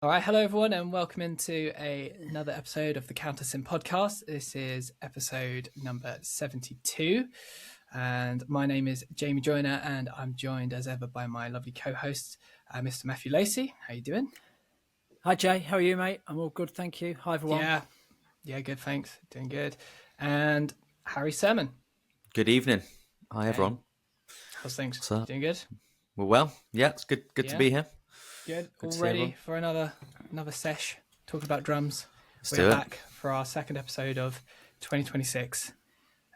All right, hello everyone, and welcome into another episode of the Countersim podcast. This is episode number 72, and my name is Jamie Joyner, and I'm joined as ever by my lovely co-host, Mr. Matthew Lacey. How you doing? Hi Jay, how are you, mate? I'm all good, thank you. Hi everyone. Yeah, good, thanks. Doing good. And Harry Sermon. Good evening. Hi everyone. How's things? What's up? Doing good? Well, yeah, it's good to be here. Good. Good All to see ready everyone. for another sesh talking about drums. Let's We're do it. back for our second episode of 2026,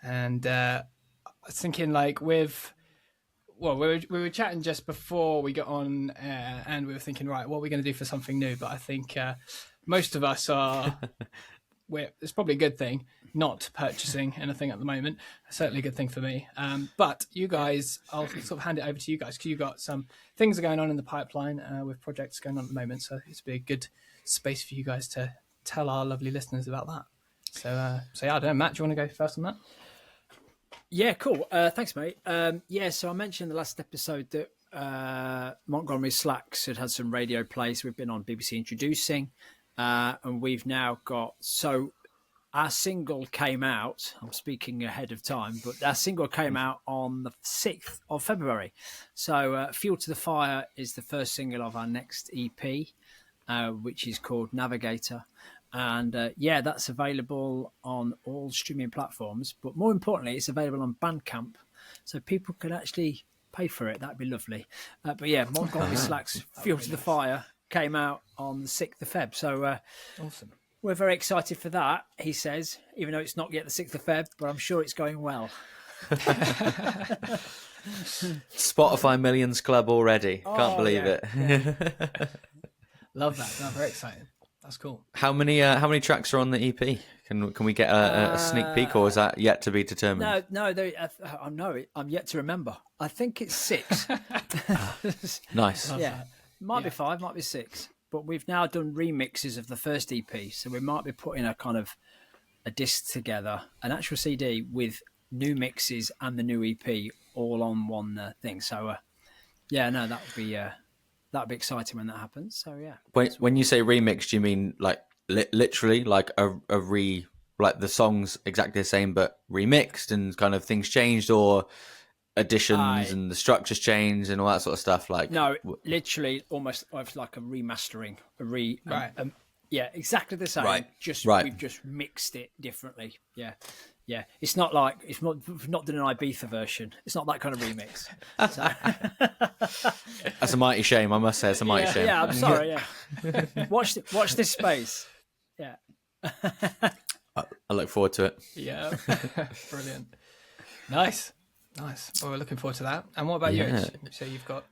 and I was thinking, like, we were chatting just before we got on air, and we were thinking, right, what are we going to do for something new? But I think most of us are. It's probably a good thing not purchasing anything at the moment. Certainly a good thing for me. But you guys, I'll sort of hand it over to you guys because you've got some things going on in the pipeline with projects going on at the moment. So it's be a good space for you guys to tell our lovely listeners about that. So yeah, I don't know, Matt, do you want to go first on that? Yeah, cool. Thanks, mate. So I mentioned in the last episode that Montgomery Slacks had some radio plays. We've been on BBC Introducing, and we've now got... So our single came out, I'm speaking ahead of time, but our single came out on the 6th of February. So Fuel to the Fire is the first single of our next EP, which is called Navigator. And that's available on all streaming platforms. But more importantly, it's available on Bandcamp. So people can actually pay for it. That'd be lovely. But yeah, Montgomery Slacks, Fuel to the Fire came out on the 6th of Feb. So Awesome. We're very excited for that, he says, even though it's not yet the 6th of Feb, but I'm sure it's going well. Spotify Millions Club already. Can't believe it. Yeah. Love that. No, very exciting. That's cool. How many tracks are on the EP? Can we get a sneak peek, or is that yet to be determined? No, I'm yet to remember. I think it's 6. Nice. Yeah, might be 5, might be 6. But we've now done remixes of the first EP, so we might be putting a disc together, an actual CD with new mixes and the new EP all on one thing. So, that'd be exciting when that happens. So, yeah. When you say remix, do you mean like literally like a like the songs exactly the same but remixed and kind of things changed, or additions and the structures changed and all that sort of stuff? Like, no, literally almost like a remastering, exactly the same. Right. We've just mixed it differently. Yeah. It's not like we've not done an Ibiza version. It's not that kind of remix. So. That's a mighty shame. I must say, it's a mighty shame. Yeah, I'm sorry. Yeah, watch this space. Yeah. I look forward to it. Yeah. Brilliant. Nice. Well, we're looking forward to that. And what about you? So you've got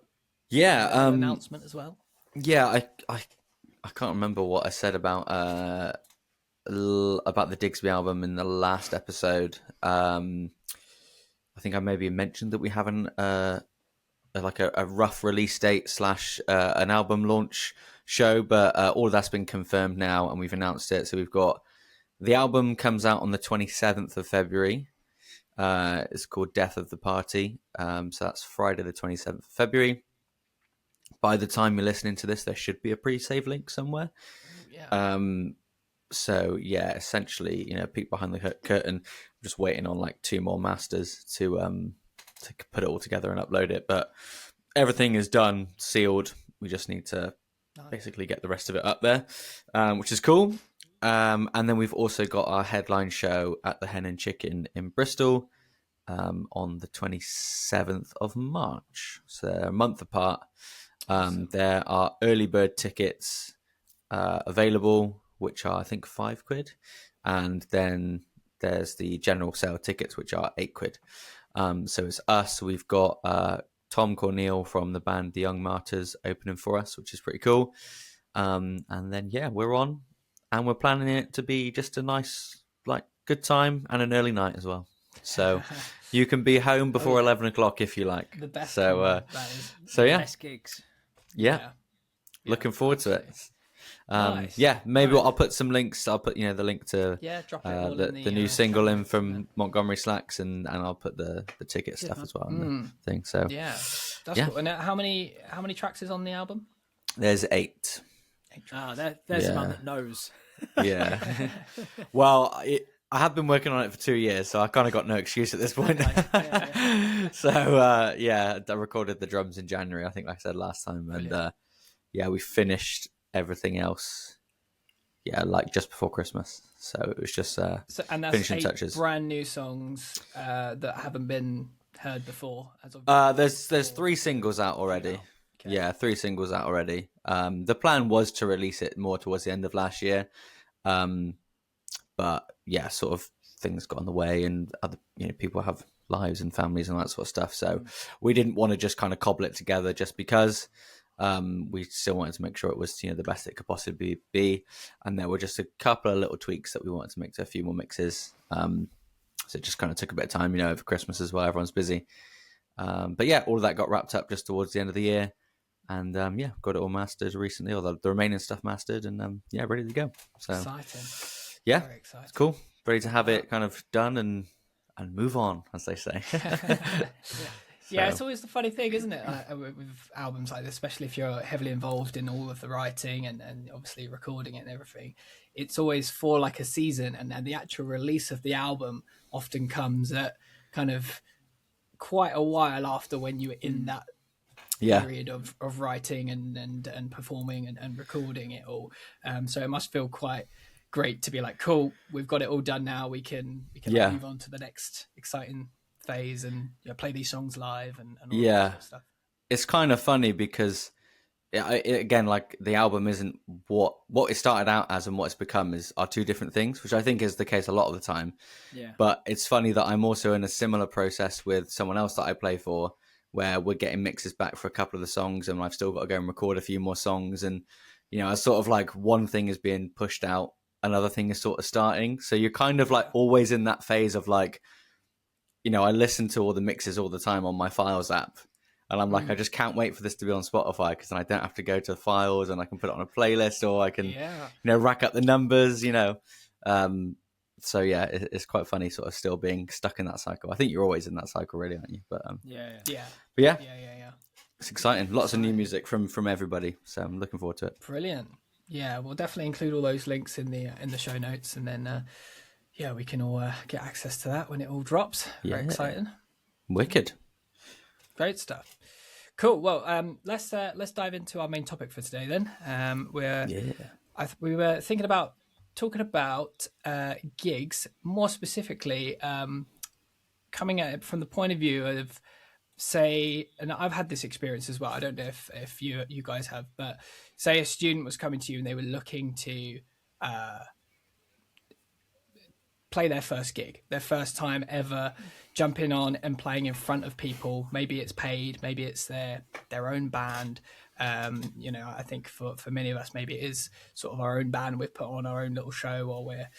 an announcement as well? Yeah, I can't remember what I said about the Digsby album in the last episode. I think I maybe mentioned that we have a rough release date / an album launch show, but all of that's been confirmed now, and we've announced it. So we've got the album comes out on the 27th of February. It's called Death of the Party. So that's Friday the 27th of February. By the time you're listening to this, there should be a pre-save link somewhere. Yeah. So yeah, essentially, peek behind the curtain. I'm just waiting on like 2 more masters to put it all together and upload it. But everything is done, sealed. We just need to basically get the rest of it up there, which is cool. And then we've also got our headline show at the Hen and Chicken in Bristol on the 27th of March. So they're a month apart. There are early bird tickets available, which are, I think, £5. And then there's the general sale tickets, which are £8. So it's us. We've got Tom Cornell from the band The Young Martyrs opening for us, which is pretty cool. And then, we're on. And we're planning it to be just a nice, good time and an early night as well. So you can be home before 11 o'clock if you like. The best. So, Best gigs. Yeah. Looking forward to it. Nice. Maybe I'll put some links. I'll put the link to drop it all in the new single in from Montgomery Slacks, and I'll put the ticket stuff as well on the thing. So that's cool. And how many tracks is on the album? There's 8. There's a Yeah. man that knows. Yeah. Well, I have been working on it for 2 years, so I kind of got no excuse at this point. So I recorded the drums in January, I think, like I said last time, and we finished everything else. Yeah, like just before Christmas. So it was just and that's finishing 8 touches. brand new songs that haven't been heard before. As of there's 3 singles out already. Okay. Yeah, 3 singles out already. The plan was to release it more towards the end of last year, but yeah, sort of things got in the way, and other people have lives and families and that sort of stuff. So we didn't want to just kind of cobble it together just because. We still wanted to make sure it was the best it could possibly be, and there were just a couple of little tweaks that we wanted to make to a few more mixes. So it just kind of took a bit of time, over Christmas as well. Everyone's busy, but yeah, all of that got wrapped up just towards the end of the year, and got it all mastered recently, or the remaining stuff mastered, and ready to go. So exciting. Yeah, Very exciting. it's cool. Ready to have it kind of done and move on, as they say. Yeah, it's always the funny thing, isn't it, with albums like this, especially if you're heavily involved in all of the writing and obviously recording it and everything. It's always for like a season, and the actual release of the album often comes at kind of quite a while after when you were in that period of writing and performing and recording it all. So it must feel quite great to be like, cool, we've got it all done now. We can move on to the next exciting phase and play these songs live and all that sort of stuff. It's kind of funny because again, like, the album isn't what it started out as, and what it's become are 2 different things, which I think is the case a lot of the time. But it's funny that I'm also in a similar process with someone else that I play for, where we're getting mixes back for a couple of the songs, and I've still got to go and record a few more songs, and it's sort of like one thing is being pushed out, another thing is sort of starting, so you're kind of like always in that phase of like, I listen to all the mixes all the time on my Files app, and I'm like, I just can't wait for this to be on Spotify, because then I don't have to go to the files, and I can put it on a playlist, or I can, rack up the numbers, So yeah, it's quite funny, sort of still being stuck in that cycle. I think you're always in that cycle, really, aren't you? But it's exciting. Lots of new music from everybody, so I'm looking forward to it. Brilliant. Yeah, we'll definitely include all those links in the show notes, and then we can all get access to that when it all drops. Very exciting. Wicked. Great stuff. Cool. Well, let's dive into our main topic for today then. We were thinking about talking about gigs, more specifically coming at it from the point of view of, say, and I've had this experience as well, I don't know if you guys have, but say a student was coming to you and they were looking to play their first gig, their first time ever jumping on and playing in front of people. Maybe it's paid, maybe it's their own band. I think for many of us, maybe it is sort of our own band. We've put on our own little show, or we're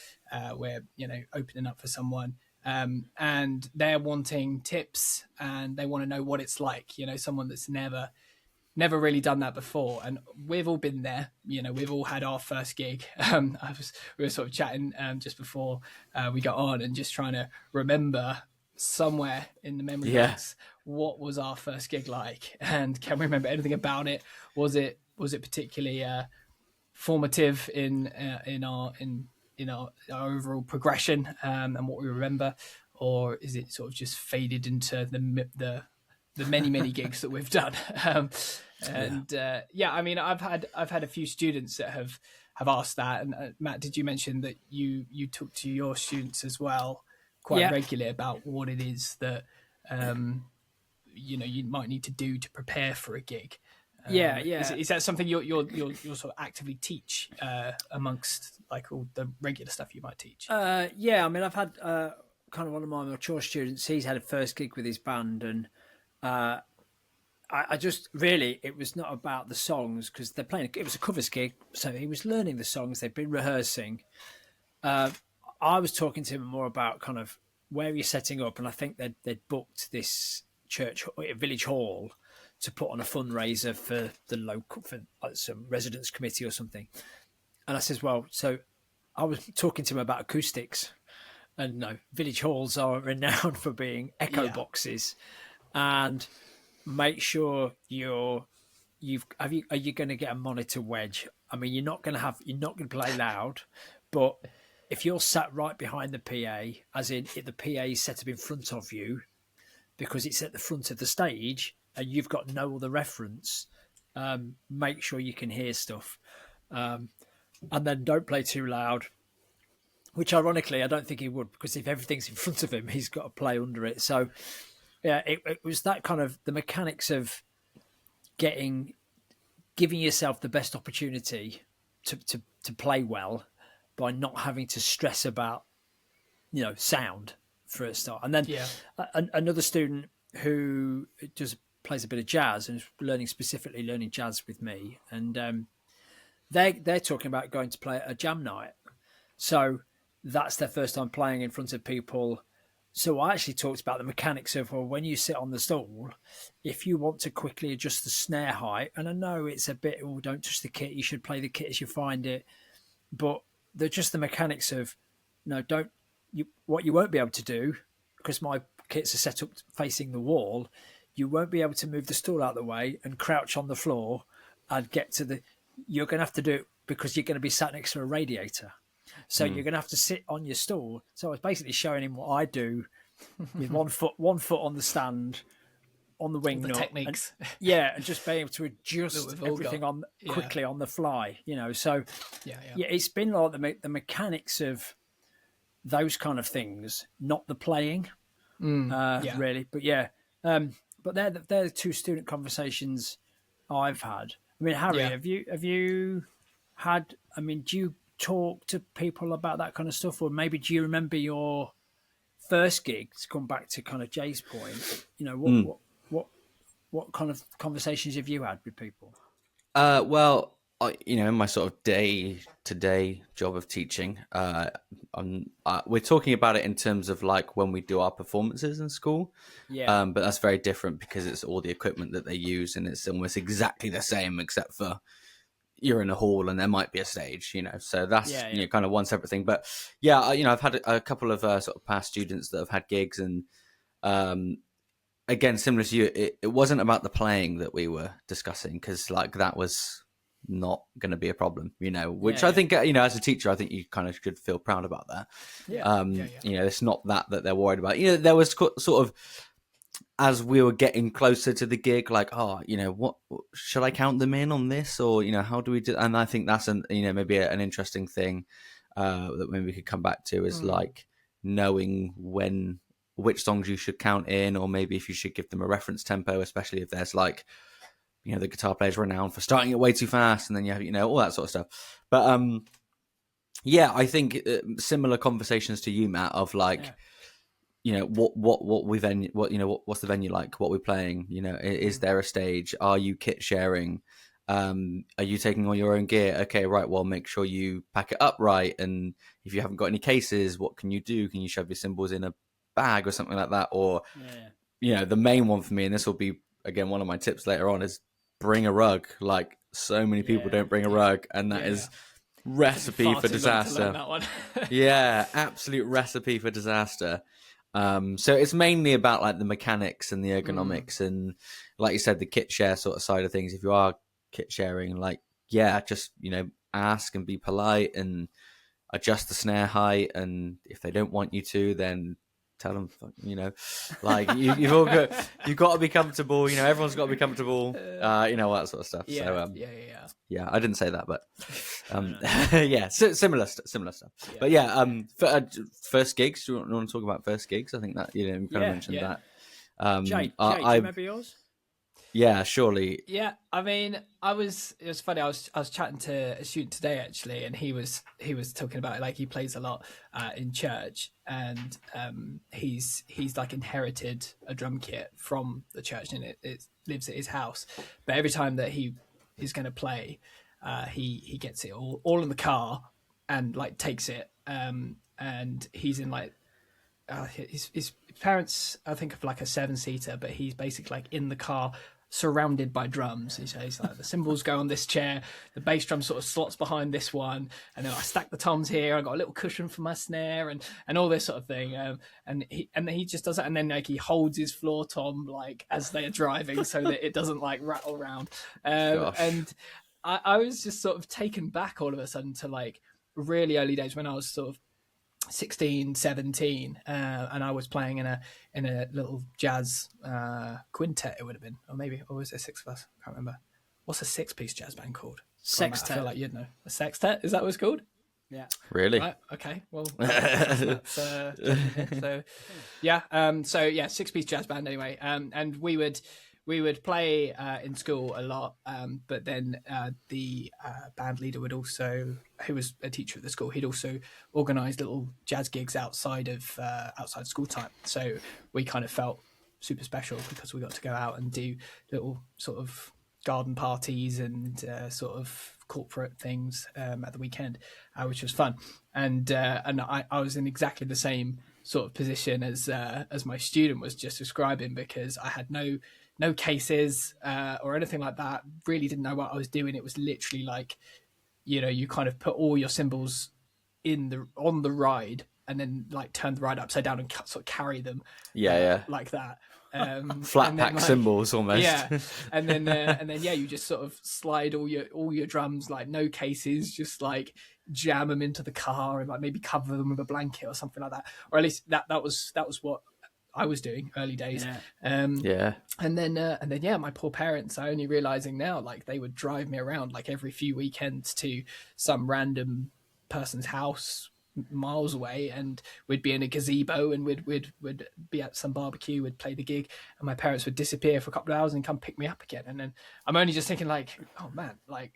opening up for someone, and they're wanting tips, and they want to know what it's like. Someone that's never really done that before, and we've all been there. We've all had our first gig. We were sort of chatting just before we got on, and just trying to remember somewhere in the memory banks what was our first gig like, and can we remember anything about it? Was it particularly formative in our overall progression and what we remember, or is it sort of just faded into the many gigs that we've done? I mean, I've had a few students that have asked that, and Matt, did you mention that you talk to your students as well quite regularly about what it is that you might need to do to prepare for a gig? Is that something you're sort of actively teach amongst like all the regular stuff you might teach? I mean, I've had kind of one of my mature students. He's had a first gig with his band, and I just really, it was not about the songs, because they're playing. It was a covers gig, so he was learning the songs. They've been rehearsing. I was talking to him more about kind of where you're setting up, and I think they'd booked this village hall to put on a fundraiser for the local, for some residents committee or something. And I says, well, so I was talking to him about acoustics, and no, village halls are renowned for being echo boxes, and make sure you're are you going to get a monitor wedge? I mean, you're not going to play loud, but if you're sat right behind the PA, as in if the PA is set up in front of you, because it's at the front of the stage and you've got no other reference, make sure you can hear stuff. And then don't play too loud, which ironically, I don't think he would, because if everything's in front of him, he's got to play under it. So, yeah, it was that kind of the mechanics of giving yourself the best opportunity to play well by not having to stress about, sound for a start. And then another student who just plays a bit of jazz and is specifically learning jazz with me, and they're talking about going to play a jam night. So that's their first time playing in front of people. So I actually talked about the mechanics of, well, when you sit on the stool, if you want to quickly adjust the snare height, and I know it's a bit, don't touch the kit, you should play the kit as you find it, but they're just the mechanics of, what you won't be able to do, because my kits are set up facing the wall, you won't be able to move the stool out of the way and crouch on the floor and get to you're going to have to do it because you're going to be sat next to a radiator. So you're going to have to sit on your stool. So I was basically showing him what I do with one foot on the stand, on the wing nut. Techniques. And just being able to adjust everything quickly on the fly, So it's been like the mechanics of those kind of things, not the playing, really. But but they're the two student conversations I've had. I mean, Harry, have you had? I mean, do you talk to people about that kind of stuff, or maybe do you remember your first gig? To come back to kind of Jay's point, what kind of conversations have you had with people? Well, in my sort of day-to-day job of teaching, we're talking about it in terms of like when we do our performances in school. But that's very different because it's all the equipment that they use, and it's almost exactly the same except for you're in a hall and there might be a stage, so that's kind of one separate thing. But I've had a couple of sort of past students that have had gigs, and again, similar to you, it wasn't about the playing that we were discussing, because like that was not going to be a problem, which I think, as a teacher, I think you kind of should feel proud about that. It's not that they're worried about. There was sort of, as we were getting closer to the gig, like, what should I count them in on this, or how do we do? And I think that's maybe an interesting thing that maybe we could come back to is like knowing which songs you should count in, or maybe if you should give them a reference tempo, especially if there's like, the guitar player's renowned for starting it way too fast, and then you have all that sort of stuff. But I think similar conversations to you, Matt, of like. What's the venue like? What we're playing? Is there a stage? Are you kit sharing? Are you taking all your own gear? Okay, right. Well, make sure you pack it up right. And if you haven't got any cases, what can you do? Can you shove your cymbals in a bag or something like that? Or, the main one for me, and this will be again one of my tips later on, is bring a rug. Like so many people don't bring a rug, and that is recipe for disaster. Absolute recipe for disaster. So it's mainly about like the mechanics and the ergonomics and, like you said, the kit share sort of side of things. If you are kit sharing, like, just, ask and be polite and adjust the snare height. And if they don't want you to, then tell them, like you've got to be comfortable, everyone's got to be comfortable, all that sort of stuff. I didn't say that, but similar stuff. But first gigs, do you want to talk about first gigs? I think that you kind of mentioned that. Jay, do you remember yours? Yeah, surely. Yeah, I mean, it was funny. I was chatting to a student today actually, and he was talking about it, like he plays a lot in church, and he's like inherited a drum kit from the church, and it lives at his house. But every time that he is going to play, he gets it all in the car and like takes it, and he's in like. His parents, I think, of like a 7-seater, but he's basically like in the car surrounded by drums. He says like the cymbals go on this chair, the bass drum sort of slots behind this one, and then I stack the toms here. I got a little cushion for my snare and all this sort of thing. And he just does that, and then like he holds his floor tom like as they are driving so that it doesn't like rattle around. And I was just sort of taken back all of a sudden to like really early days when I was sort of 16, 17, and I was playing in a little jazz quintet. It would have been, or was it six of us? I can't remember. What's a 6-piece jazz band called? Sextet. I feel like you'd know. A sextet? Is that what it's called? Yeah. Really? Right, okay. Well, so yeah. 6-piece jazz band anyway. And we would play in school a lot, but then the band leader would also, who was a teacher at the school, he'd also organise little jazz gigs outside school time. So we kind of felt super special because we got to go out and do little sort of garden parties and sort of corporate things at the weekend, which was fun. And I was in exactly the same sort of position as my student was just describing, because I had no cases or anything like that. Really didn't know what I was doing. It was literally like, you kind of put all your cymbals on the ride and then like turn the ride upside down and sort of carry them. Like that. Flat pack cymbals almost. Yeah. And then you just sort of slide all your drums, like no cases, just like jam them into the car and like maybe cover them with a blanket or something like that. Or at least that was what I was doing early days. And then my poor parents, I only realizing now, like they would drive me around like every few weekends to some random person's house miles away, and we'd be in a gazebo and we'd be at some barbecue, we'd play the gig, and my parents would disappear for a couple of hours and come pick me up again. And then I'm only just thinking like, oh man, like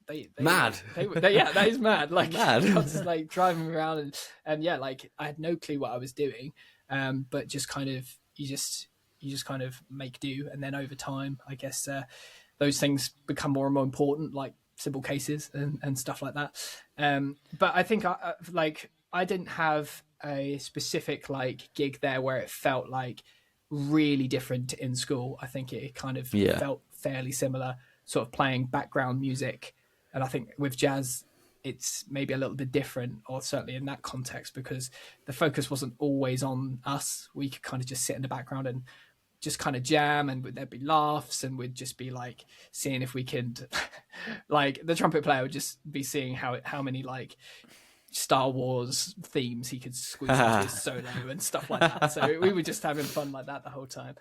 they mad. That is mad. Like mad. I was just like driving around and yeah, like I had no clue what I was doing. But just kind of you just kind of make do, and then over time, I guess those things become more and more important, like cymbal cases and stuff like that. But I think I didn't have a specific like gig there where it felt like really different in school. I think it kind of felt fairly similar, sort of playing background music, and I think with jazz it's maybe a little bit different, or certainly in that context, because the focus wasn't always on us. We could kind of just sit in the background and just kind of jam, and there'd be laughs, and we'd just be like seeing if we could like the trumpet player would just be seeing how many like Star Wars themes he could squeeze into his solo and stuff like that. So we were just having fun like that the whole time.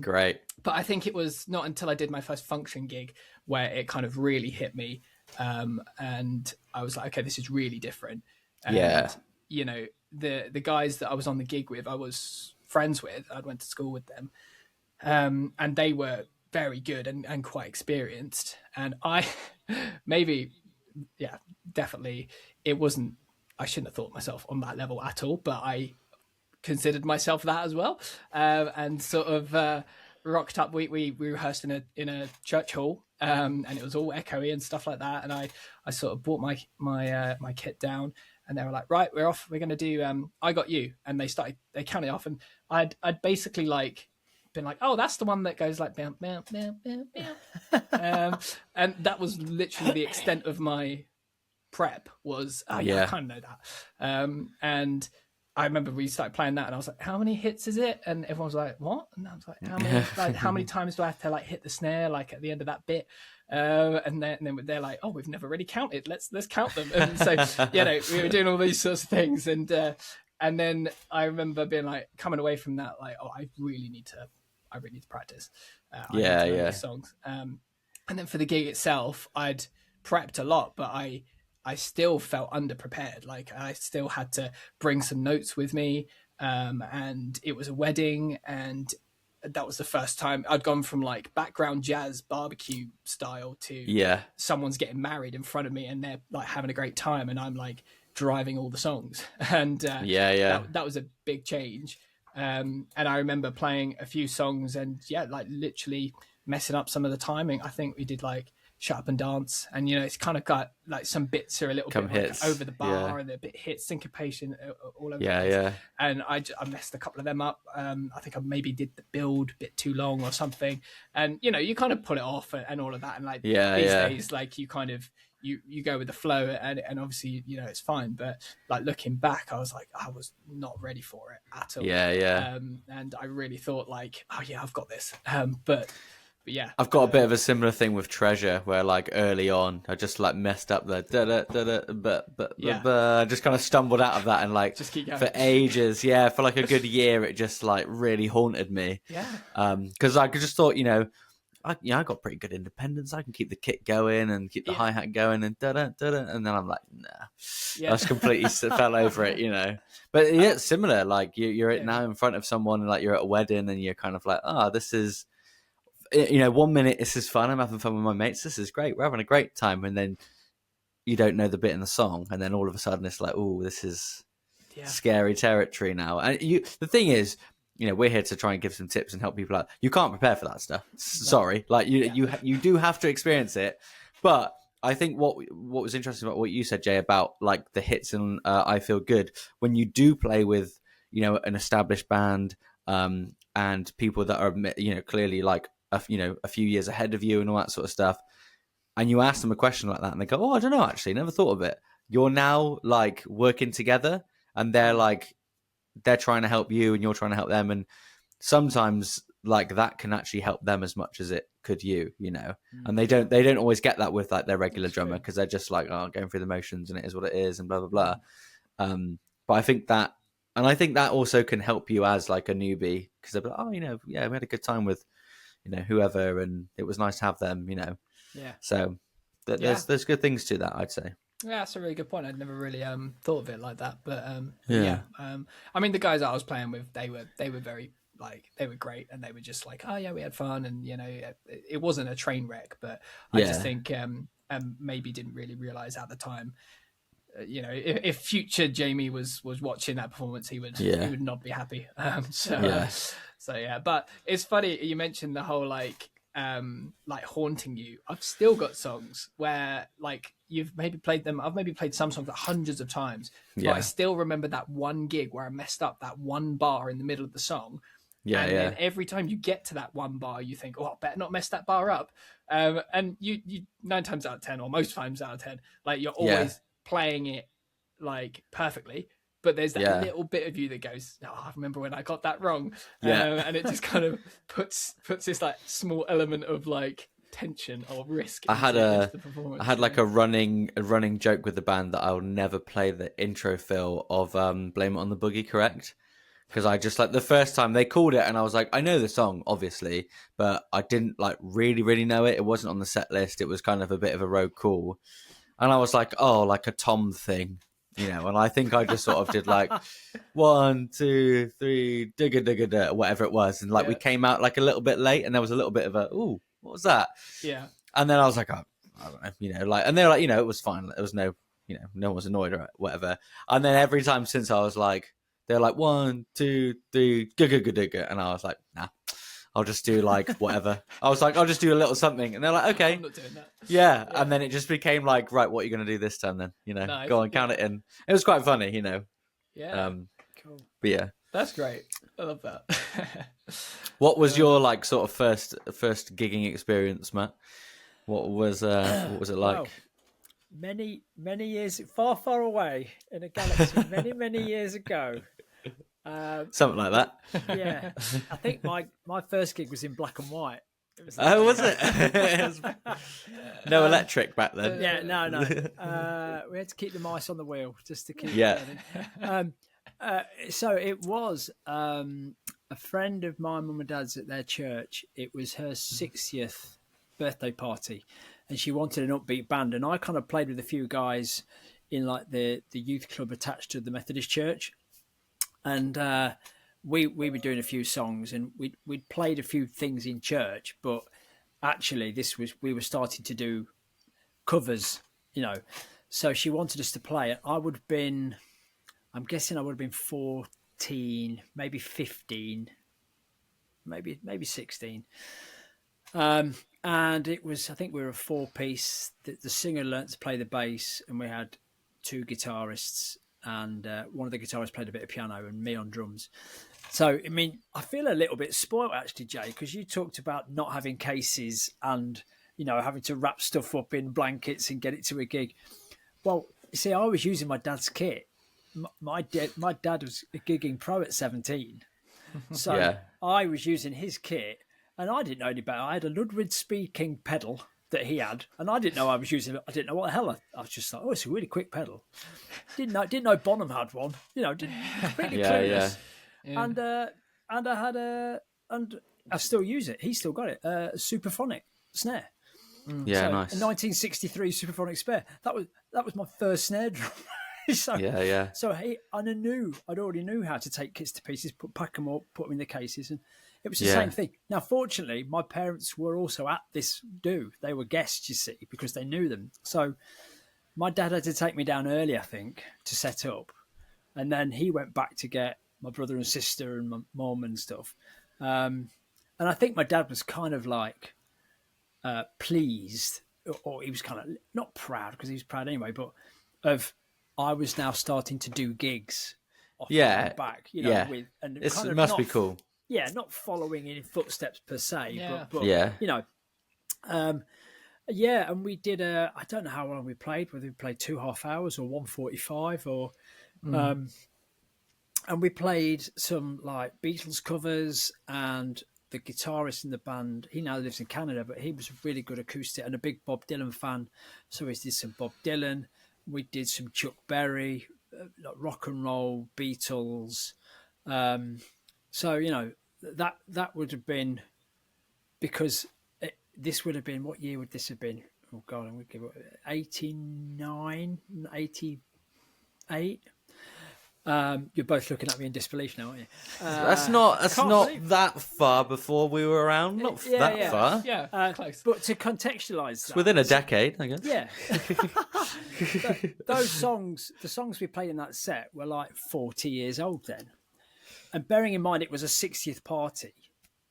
Great. But I think it was not until I did my first function gig where it kind of really hit me. And I was like, okay, this is really different. And, the guys that I was on the gig with, I was friends with, I'd went to school with them. And they were very good and quite experienced. And I definitely I shouldn't have thought myself on that level at all, but I considered myself that as well. And sort of, rocked up. We rehearsed in a church hall, and it was all echoey and stuff like that. And I sort of brought my kit down, and they were like, right, we're off. We're going to do I Got You. And they counted off, and I'd basically like been like, oh, that's the one that goes like bam, bam, bam, bam, bam. And that was literally the extent of my prep was, I kind of know that. And I remember we started playing that, and I was like, how many hits is it? And everyone was like, what? And I was like, how many times do I have to like hit the snare like at the end of that bit? And then they're like, oh, we've never really counted. Let's count them. And so, we were doing all these sorts of things. And then I remember being like, coming away from that, like, oh, I really need to practice. I need to learn these songs. And then for the gig itself, I'd prepped a lot, but I still felt underprepared. Like I still had to bring some notes with me. And it was a wedding, and that was the first time I'd gone from like background jazz barbecue style to someone's getting married in front of me, and they're like having a great time, and I'm like driving all the songs. And that was a big change. And I remember playing a few songs and like literally messing up some of the timing. I think we did like Shut Up and Dance, and it's kind of got like some bits are a little Come bit hits. like over the bar, Yeah. and a bit hits, syncopation all over Yeah, the place. yeah. And I messed a couple of them up. I think I maybe did the build a bit too long or something, and you kind of pull it off and all of that, and like Yeah, these yeah. days, like you kind of you go with the flow, and obviously it's fine, but like looking back, I was like, I was not ready for it at all. Yeah. And I really thought like, oh yeah, I've got this. But yeah, I've got a bit of a similar thing with Treasure, where like early on, I just like messed up the but I just kind of stumbled out of that, and like just keep going. for ages, for like a good year, it just like really haunted me. Yeah. Because I just thought, I got pretty good independence. I can keep the kick going and keep the hi hat going and and then I'm like, nah, I just completely fell over it, But yeah, it's similar. Like you're now in front of someone, and like you're at a wedding, and you're kind of like, this is, 1 minute this is fun. I'm having fun with my mates. This is great. We're having a great time, and then you don't know the bit in the song, and then all of a sudden it's like, oh, this is scary territory now. And the thing is, we're here to try and give some tips and help people out. You can't prepare for that stuff. Sorry, like you do have to experience it. But I think what was interesting about what you said, Jay, about like the hits and I Feel Good, when you do play with an established band and people that are clearly like a few years ahead of you and all that sort of stuff, and you ask them a question like that, and they go, "Oh, I don't know, actually, never thought of it." You're now like working together, and they're trying to help you and you're trying to help them, and sometimes like that can actually help them as much as it could you, and they don't always get that with like their regular drummer, because they're just like, going through the motions and it is what it is and blah blah blah. But I think that also can help you as like a newbie, because they'll be like, we had a good time with whoever, and it was nice to have them, so there's good things to that, I'd say. Yeah, that's a really good point. I'd never really thought of it like that, but I mean, the guys that I was playing with, they were very like, they were great, and they were just like, oh yeah, we had fun, and it wasn't a train wreck, but I just think maybe didn't really realize at the time, if future Jamie was watching that performance, he would not be happy. So yeah, but it's funny you mentioned the whole like haunting you. I've still got songs where like you've maybe played them. I've maybe played some songs like hundreds of times, but I still remember that one gig where I messed up that one bar in the middle of the song. Then every time you get to that one bar, you think, "Oh, I better not mess that bar up." And you 9 times out of 10, or most times out of 10, like you're always playing it like perfectly. But there's that little bit of you that goes, "Oh, I remember when I got that wrong," and it just kind of puts this like small element of like tension or risk. I had like a running joke with the band that I'll never play the intro fill of Blame It on the Boogie Correct, because I just like the first time they called it, and I was like, I know the song obviously, but I didn't like really know it. It wasn't on the set list. It was kind of a bit of a rogue call, and I was like, oh, like a Tom thing. And I think I just sort of did like 1, 2, 3, digga, whatever it was. And like we came out like a little bit late, and there was a little bit of a, ooh, what was that? Yeah. And then I was like, oh, I don't know, like, and they're like, it was fine. There was no, no one was annoyed or whatever. And then every time since I was like, they're like 1, 2, 3, digga. And I was like, nah, I'll just do like whatever. I was like, I'll just do a little something. And they're like, okay. I'm not doing that. Yeah. And then it just became like, right, what are you going to do this time then? Nice. Go on, count it in. It was quite funny, Yeah. Cool. But yeah. That's great. I love that. What was your like sort of first gigging experience, Matt? What was it like? Well, many years, far away in a galaxy, many years ago. Something like that. Yeah, I think my first gig was in black and white. Was it? No electric back then. Yeah, no. We had to keep the mice on the wheel just to keep. Yeah. So it was a friend of my mum and dad's at their church. It was her 60th birthday party, and she wanted an upbeat band. And I kind of played with a few guys in like the youth club attached to the Methodist church. And we were doing a few songs, and we'd played a few things in church, but actually we were starting to do covers, So she wanted us to play it. I'm guessing I would have been 14, maybe 15, maybe 16. and it was, I think we were a 4-piece. The singer learnt to play the bass, and we had 2 guitarists, and one of the guitarists played a bit of piano, and me on drums. So, I mean, I feel a little bit spoiled actually, Jay, because you talked about not having cases and, you know, having to wrap stuff up in blankets and get it to a gig. Well, you see, I was using my dad's kit. My dad was a gigging pro at 17. So Yeah. I was using his kit, and I didn't know any better. I had a Ludwig Speed King pedal that he had, and I didn't know I was using it. I didn't know what the hell. I was just like, oh, it's a really quick pedal. Didn't know Bonham had one. You know, completely clueless. Yeah. And I had and I still use it. He still got it. A Superphonic snare. Yeah, So, nice. A 1963 Superphonic spare. That was my first snare drum. So, Yeah. So I already knew how to take kits to pieces, pack them up, put them in the cases, and it was the same thing. Now, fortunately, my parents were also at this do. They were guests, you see, because they knew them. So my dad had to take me down early, I think, to set up, and then he went back to get my brother and sister and my mum and stuff. And I think my dad was kind of like pleased, or he was kind of not proud because he was proud anyway, but of I was now starting to do gigs off my back, you know, and it kind of must be cool. Yeah, not following in footsteps per se, but you know, and we did I don't know how long we played, whether we played 2.5 hours or 1:45 or, and we played some like Beatles covers, and the guitarist in the band, he now lives in Canada, but he was a really good acoustic and a big Bob Dylan fan. So we did some Bob Dylan. We did some Chuck Berry, like rock and roll, Beatles. So, you know, that would have been, because this would have been, what year would this have been? Oh, God, I'm going to give it 89, 88. You're both looking at me in disbelief now, aren't you? That's not that far before we were around. Not that far. Yeah, close. But to contextualise It's that, within a decade, I guess. yeah. Those songs, the songs we played in that set were like 40 years old then. And bearing in mind it was a 60th party,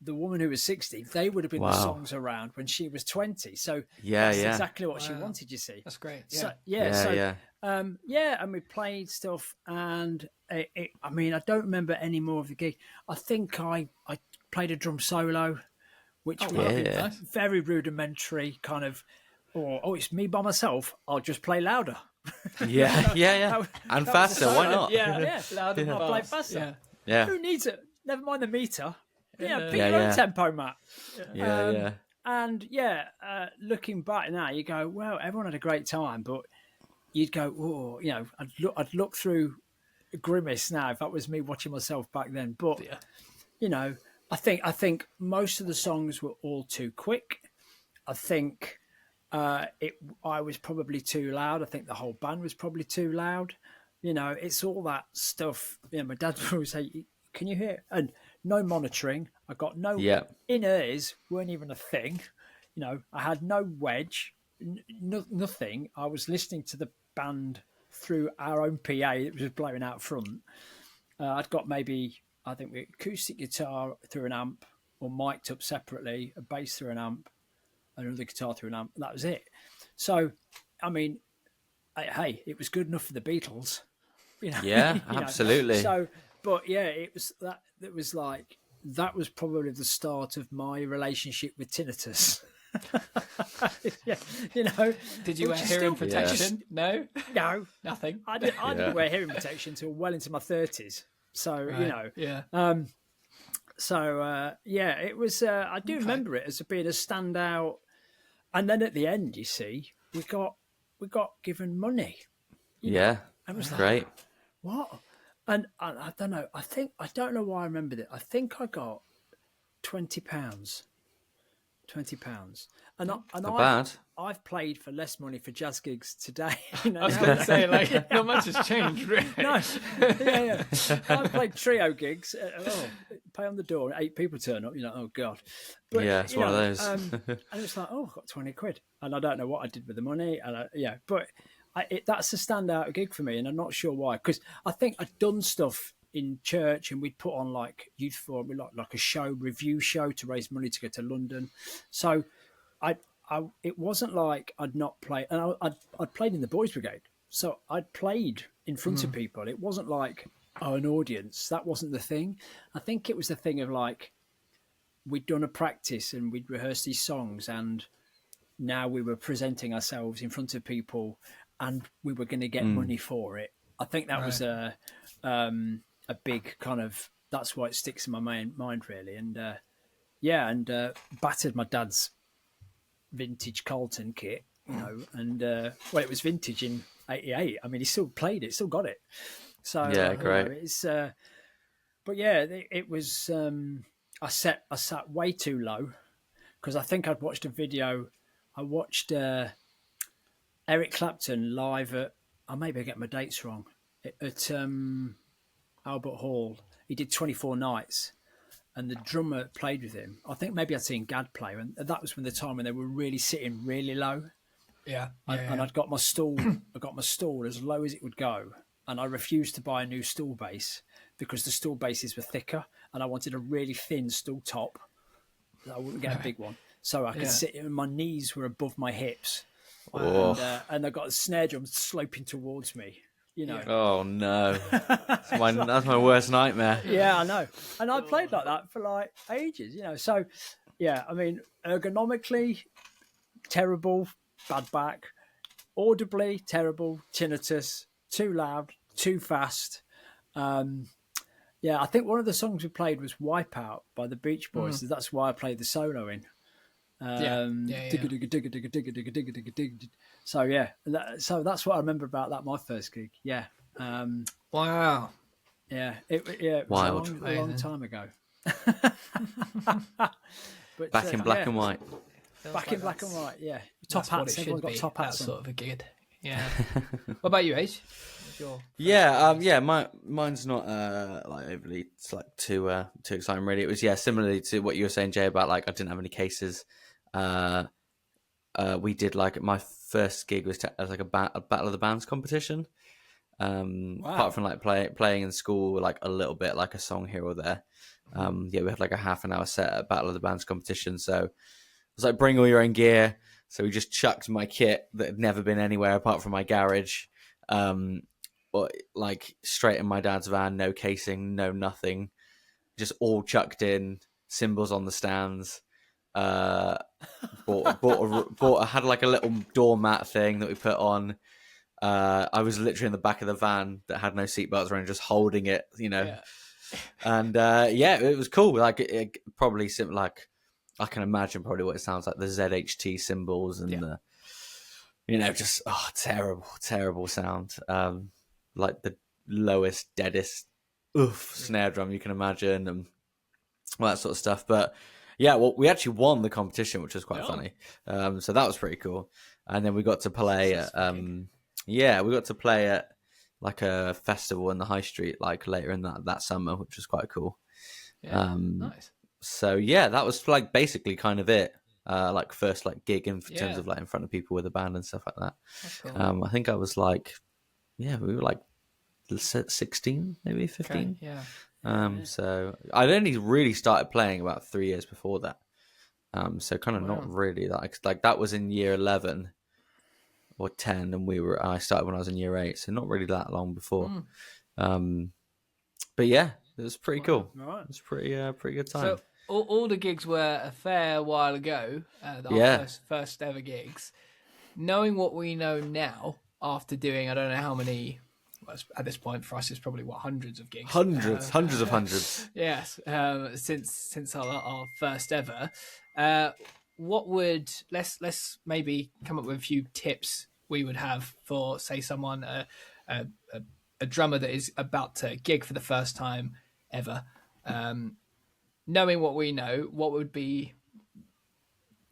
the woman who was 60, they would have been the songs around when she was 20. So that's exactly what she wanted, you see. That's great. Yeah. And we played stuff, and I mean, I don't remember any more of the gig. I think I played a drum solo, which was very rudimentary, kind of, or it's me by myself, I'll just play louder. Yeah. And faster, why not? Yeah. Louder. I'll play faster. Yeah. Who needs it? Never mind the meter. Pick your Yeah. own tempo, Matt. Yeah. And looking back now, you go, well, everyone had a great time, but you'd go, oh, you know, I'd look through grimace now if that was me watching myself back then. But you know, I think most of the songs were all too quick. I think I was probably too loud. I think the whole band was probably too loud. You know, it's all that stuff. You know, my dad would always say, "Can you hear?" And no monitoring. I got no in-ears, weren't even a thing. You know, I had no wedge, nothing. I was listening to the band through our own PA that was blowing out front. I'd got maybe, I think, the acoustic guitar through an amp, or mic'd up separately, a bass through an amp, another guitar through an amp. That was it. So, I mean, hey, it was good enough for the Beatles. You know? Yeah, you know? absolutely. So, but yeah, it was that. It was like, that was probably the start of my relationship with tinnitus. You know. Did you wear hearing protection? No, nothing. I I didn't wear hearing protection until well into my 30s. So you know. It was. I do remember it as being a standout. And then at the end, you see, we got given money. Yeah, I was like, great. What? And I don't know. I don't know why I remembered it. I think I got £20. And I've played for less money for jazz gigs today. You know, I was going to say, like, not much has changed, really. No, I played trio gigs. Pay on the door, and 8 people turn up. You know, oh god. But, it's one of those. And it's like, oh, I got 20 quid, and I don't know what I did with the money. And but that's a standout gig for me, and I'm not sure why. Because I think I'd done stuff in church, and we'd put on like youth forum, like a review show to raise money to go to London. So it wasn't like I'd not played, and I'd played in the Boys Brigade, so I'd played in front of people. It wasn't like an audience. That wasn't the thing. I think it was the thing of like we'd done a practice and we'd rehearsed these songs, and now we were presenting ourselves in front of people, and we were going to get money for it. I think that was a big kind of. That's why it sticks in my mind really, and battered my dad's vintage Carlton kit, and it was vintage in '88. I mean, he still played it, still got it. So great. It's but yeah, it was. I sat way too low because I think I'd watched a video. I watched Eric Clapton live at. Maybe I get my dates wrong. At Albert Hall, he did 24 nights. And the drummer played with him. I think maybe I'd seen Gad play, and that was when the time when they were really sitting really low. And I'd got my stool. I got my stool as low as it would go, and I refused to buy a new stool base because the stool bases were thicker, and I wanted a really thin stool top. I wouldn't get a big one, so I could sit. And my knees were above my hips, and I got a snare drum sloping towards me. Oh no, that's my worst nightmare. Yeah, I know, and I played like that for like ages. So yeah, I mean, ergonomically terrible, bad back, audibly terrible, tinnitus, too loud, too fast. I think one of the songs we played was "Wipeout" by the Beach Boys. So that's why I played the solo in. So yeah, so that's what I remember about that. My first gig, Wow. Yeah, it was a long time ago. But, back in black and white. Back in black and white, yeah. Top hats. Everyone's got top hats. That sort of a gig. Yeah. What about you, Age? Mine's not like overly too exciting really. It was similarly to what you were saying, Jay, about like I didn't have any cases. We did like my first gig was as like a battle of the bands competition. Apart from like playing in school like a little bit, like a song here or there. We had like a half an hour set at Battle of the Bands competition. So it was like bring all your own gear. So we just chucked my kit that had never been anywhere apart from my garage, or like straight in my dad's van, no casing, no nothing, just all chucked in, cymbals on the stands. Had like a little doormat thing that we put on. I was literally in the back of the van that had no seatbelts around, just holding it, and it was cool. Like it probably like I can imagine probably what it sounds like, the ZHT cymbals and the just terrible sound, like the lowest, deadest snare drum you can imagine, and all that sort of stuff. But we actually won the competition, which was quite funny. So that was pretty cool. And then we got to play at we got to play at like a festival in the high street like later in that summer, which was quite cool. Nice. So that was like basically kind of it. Like first like gig in terms of like in front of people with a band and stuff like that. Cool. I think I was like, we were like 16, maybe 15. Okay, So I'd only really started playing about 3 years before that. So kind of not really like that was in year 11 or 10, and I started when I was in year 8, so not really that long before. But it was pretty cool. Right. It was pretty good time. So all the gigs were a fair while ago. Our first ever gigs. Knowing what we know now, after doing I don't know how many. Well, at this point for us, it's probably hundreds of gigs. Hundreds of hundreds. Yes, since our first ever. What would let's maybe come up with a few tips we would have for, say, someone a drummer that is about to gig for the first time ever. Knowing what we know, what would be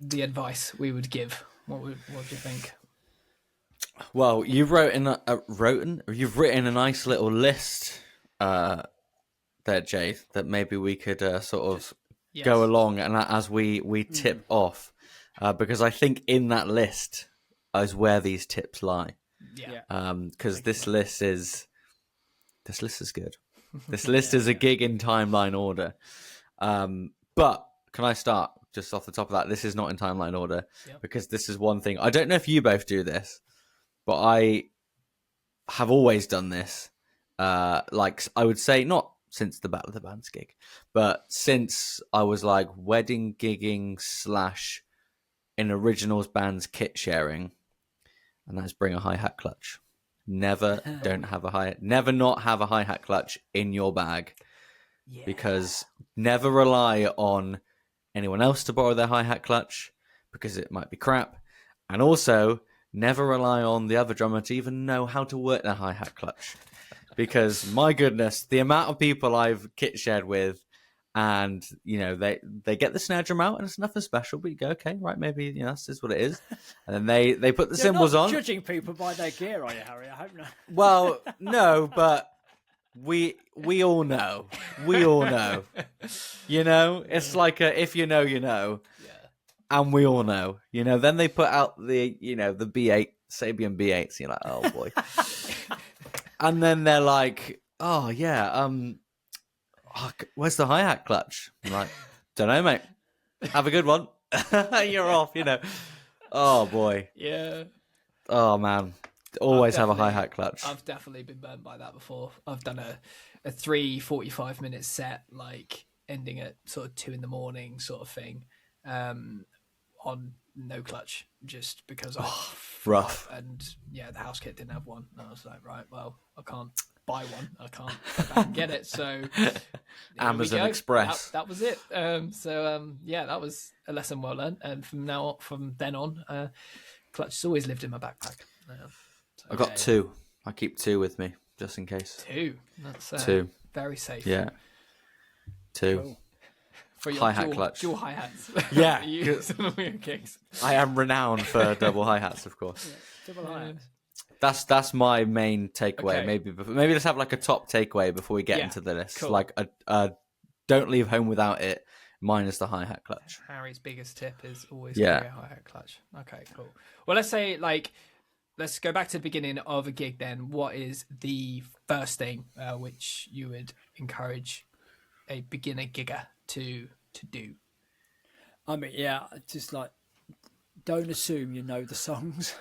the advice we would give? What do you think? Well, you've written a nice little list there, Jay, that maybe we could sort of go along and as we tip off, because I think in that list is where these tips lie. Because this list is good. This list is a gig in timeline order. But can I start just off the top of that, this is not in timeline order, Yep. because this is one thing. I don't know if you both do this, but I have always done this. Like, I would say not since the Battle of the Bands gig, but since I was like wedding gigging / in originals bands kit sharing, and that's bring a hi-hat clutch. Never never not have a hi-hat clutch in your bag, because never rely on anyone else to borrow their hi-hat clutch, because it might be crap, and also never rely on the other drummer to even know how to work their hi-hat clutch, because my goodness, the amount of people I've kit shared with, and they get the snare drum out and it's nothing special, but you go, okay, right, maybe this is what it is, and then they put the cymbals on. Judging people by their gear, are you, Harry? I hope not. Well, no, but we all know. It's like if you know, you know. Yeah. And we all know. Then they put out the the B8 Sabian B8s. You're like, oh boy. And then they're like, oh yeah, where's the hi-hat clutch? I'm like, don't know, mate. Have a good one. You're off. Oh boy. Yeah. Oh man. Always have a hi-hat clutch. I've definitely been burned by that before. I've done a 3 45-minute set, like ending at sort of 2 a.m. sort of thing, on no clutch, just because I rough. And yeah, the house kit didn't have one. And I was like, right, well, I can't buy one. I can't go back and get it. So Amazon Express. That was it. Yeah, that was a lesson well learned. And from then on, clutch has always lived in my backpack. I've got 2. I keep 2 with me just in case. 2. That's 2. Very safe. Yeah. 2. Cool. For your hi-hat clutch. Dual hi-hats. Yeah. You use on all your gigs. I am renowned for double hi-hats, of course. Yeah, double hi-hats. That's my main takeaway. Okay. Maybe let's have like a top takeaway before we get into the list. Cool. Like, don't leave home without it. Minus the hi-hat clutch. Harry's biggest tip is always Yeah. carry a hi-hat clutch. Okay, cool. Well, let's go back to the beginning of a gig then. What is the first thing which you would encourage a beginner gigger to do? I mean, yeah, just like, don't assume you know the songs.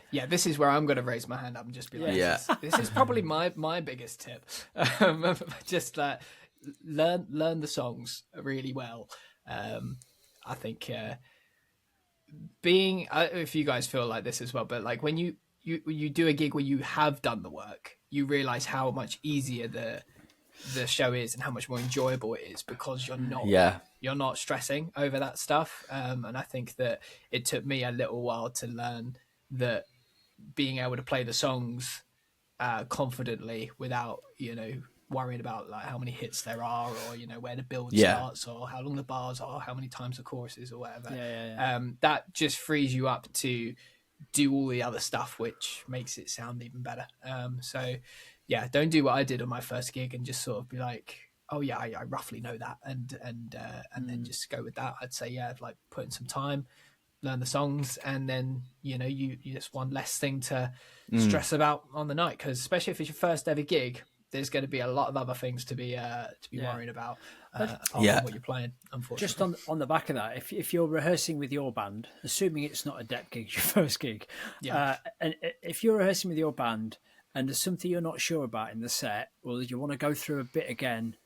Yeah, this is where I'm going to raise my hand up and just be like, Yeah. this is probably my biggest tip. Just learn the songs really well. I think if you guys feel like this as well, but like when you do a gig where you have done the work, you realize how much easier the show is and how much more enjoyable it is, because you're not stressing over that stuff. And I think that it took me a little while to learn that being able to play the songs confidently without worrying about like how many hits there are, or where the build starts, or how long the bars are, how many times the chorus is, or whatever. That just frees you up to do all the other stuff, which makes it sound even better. So yeah, don't do what I did on my first gig and just sort of be like, oh yeah, I roughly know that, and then just go with that. I'd say like put in some time, learn the songs, and then you just one less thing to stress about on the night, because especially if it's your first ever gig, there's going to be a lot of other things to be worrying about apart from what you're playing, unfortunately. Just on the back of that, if you're rehearsing with your band, assuming it's not a dep gig, your first gig, and if you're rehearsing with your band and there's something you're not sure about in the set, or you want to go through a bit again,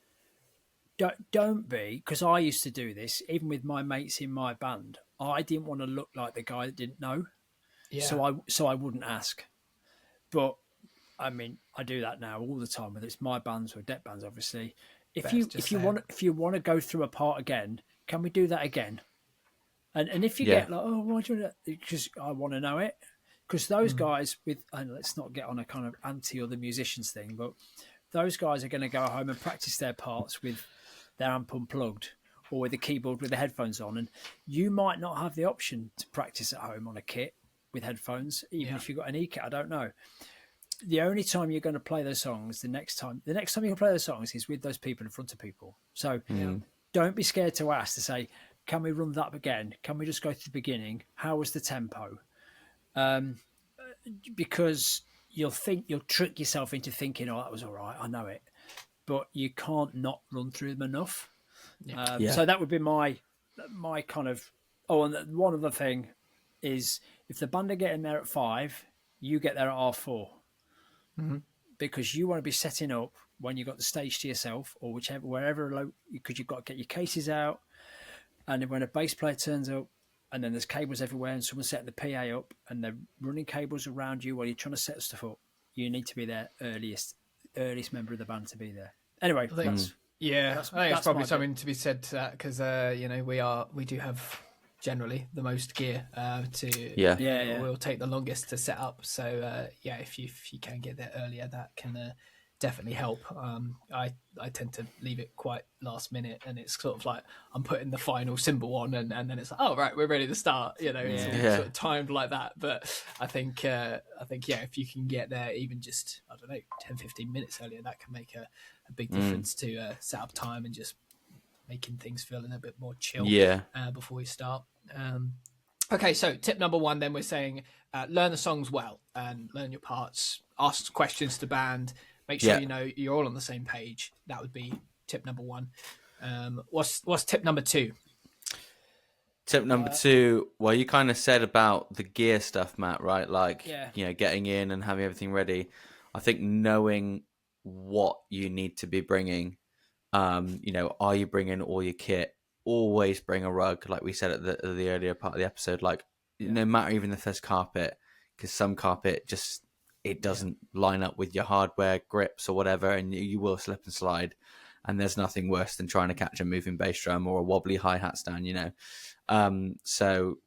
don't be, because I used to do this even with my mates in my band. I didn't want to look like the guy that didn't know, so I wouldn't ask. But I mean, I do that now all the time, whether it's my bands or dep bands, obviously. If you want to go through a part again, can we do that again? And if you get like, oh, why do you want to? Because I want to know it. Because those guys and let's not get on a kind of anti other musicians thing, but those guys are going to go home and practice their parts with their amp unplugged or with a keyboard with the headphones on, and you might not have the option to practice at home on a kit with headphones, even if you've got an E-kit. I don't know. The only time you're going to play those songs, the next time you can play those songs is with those people in front of people. So don't be scared to ask, to say, can we run that up again? Can we just go to the beginning? How was the tempo? Because you'll trick yourself into thinking, oh, that was all right, I know it. But you can't not run through them enough. So that would be my my kind of and one other thing is if the band are getting there at 5, you get there at half 4, because you want to be setting up when you've got the stage to yourself or wherever, because you've got to get your cases out, and when a bass player turns up and then there's cables everywhere and someone's setting the PA up and they're running cables around you while you're trying to set stuff up, you need to be there earliest member of the band to be there. Anyway, I think it's probably my something to be said to that, because we do have generally the most gear we'll take the longest to set up, so if you can get there earlier, that can definitely help. I tend to leave it quite last minute, and it's sort of like I'm putting the final cymbal on, and then it's like, oh right, we're ready to start, it's all sort of timed like that. But I think if you can get there even just, I don't know, 10-15 minutes earlier, that can make a big difference to set up time and just making things feel a little bit more chill before we start. Okay, so tip number 1 then, we're saying learn the songs well and learn your parts, ask questions to band, make sure you're all on the same page. That would be tip number 1. What's tip number 2? Tip number 2, well, you kind of said about the gear stuff, Matt, right? Like, getting in and having everything ready. I think knowing what you need to be bringing, are you bringing all your kit? Always bring a rug, like we said at the earlier part of the episode. Like, no matter even if there's carpet, because some carpet just it doesn't line up with your hardware grips or whatever, and you will slip and slide. And there's nothing worse than trying to catch a moving bass drum or a wobbly hi-hat stand, So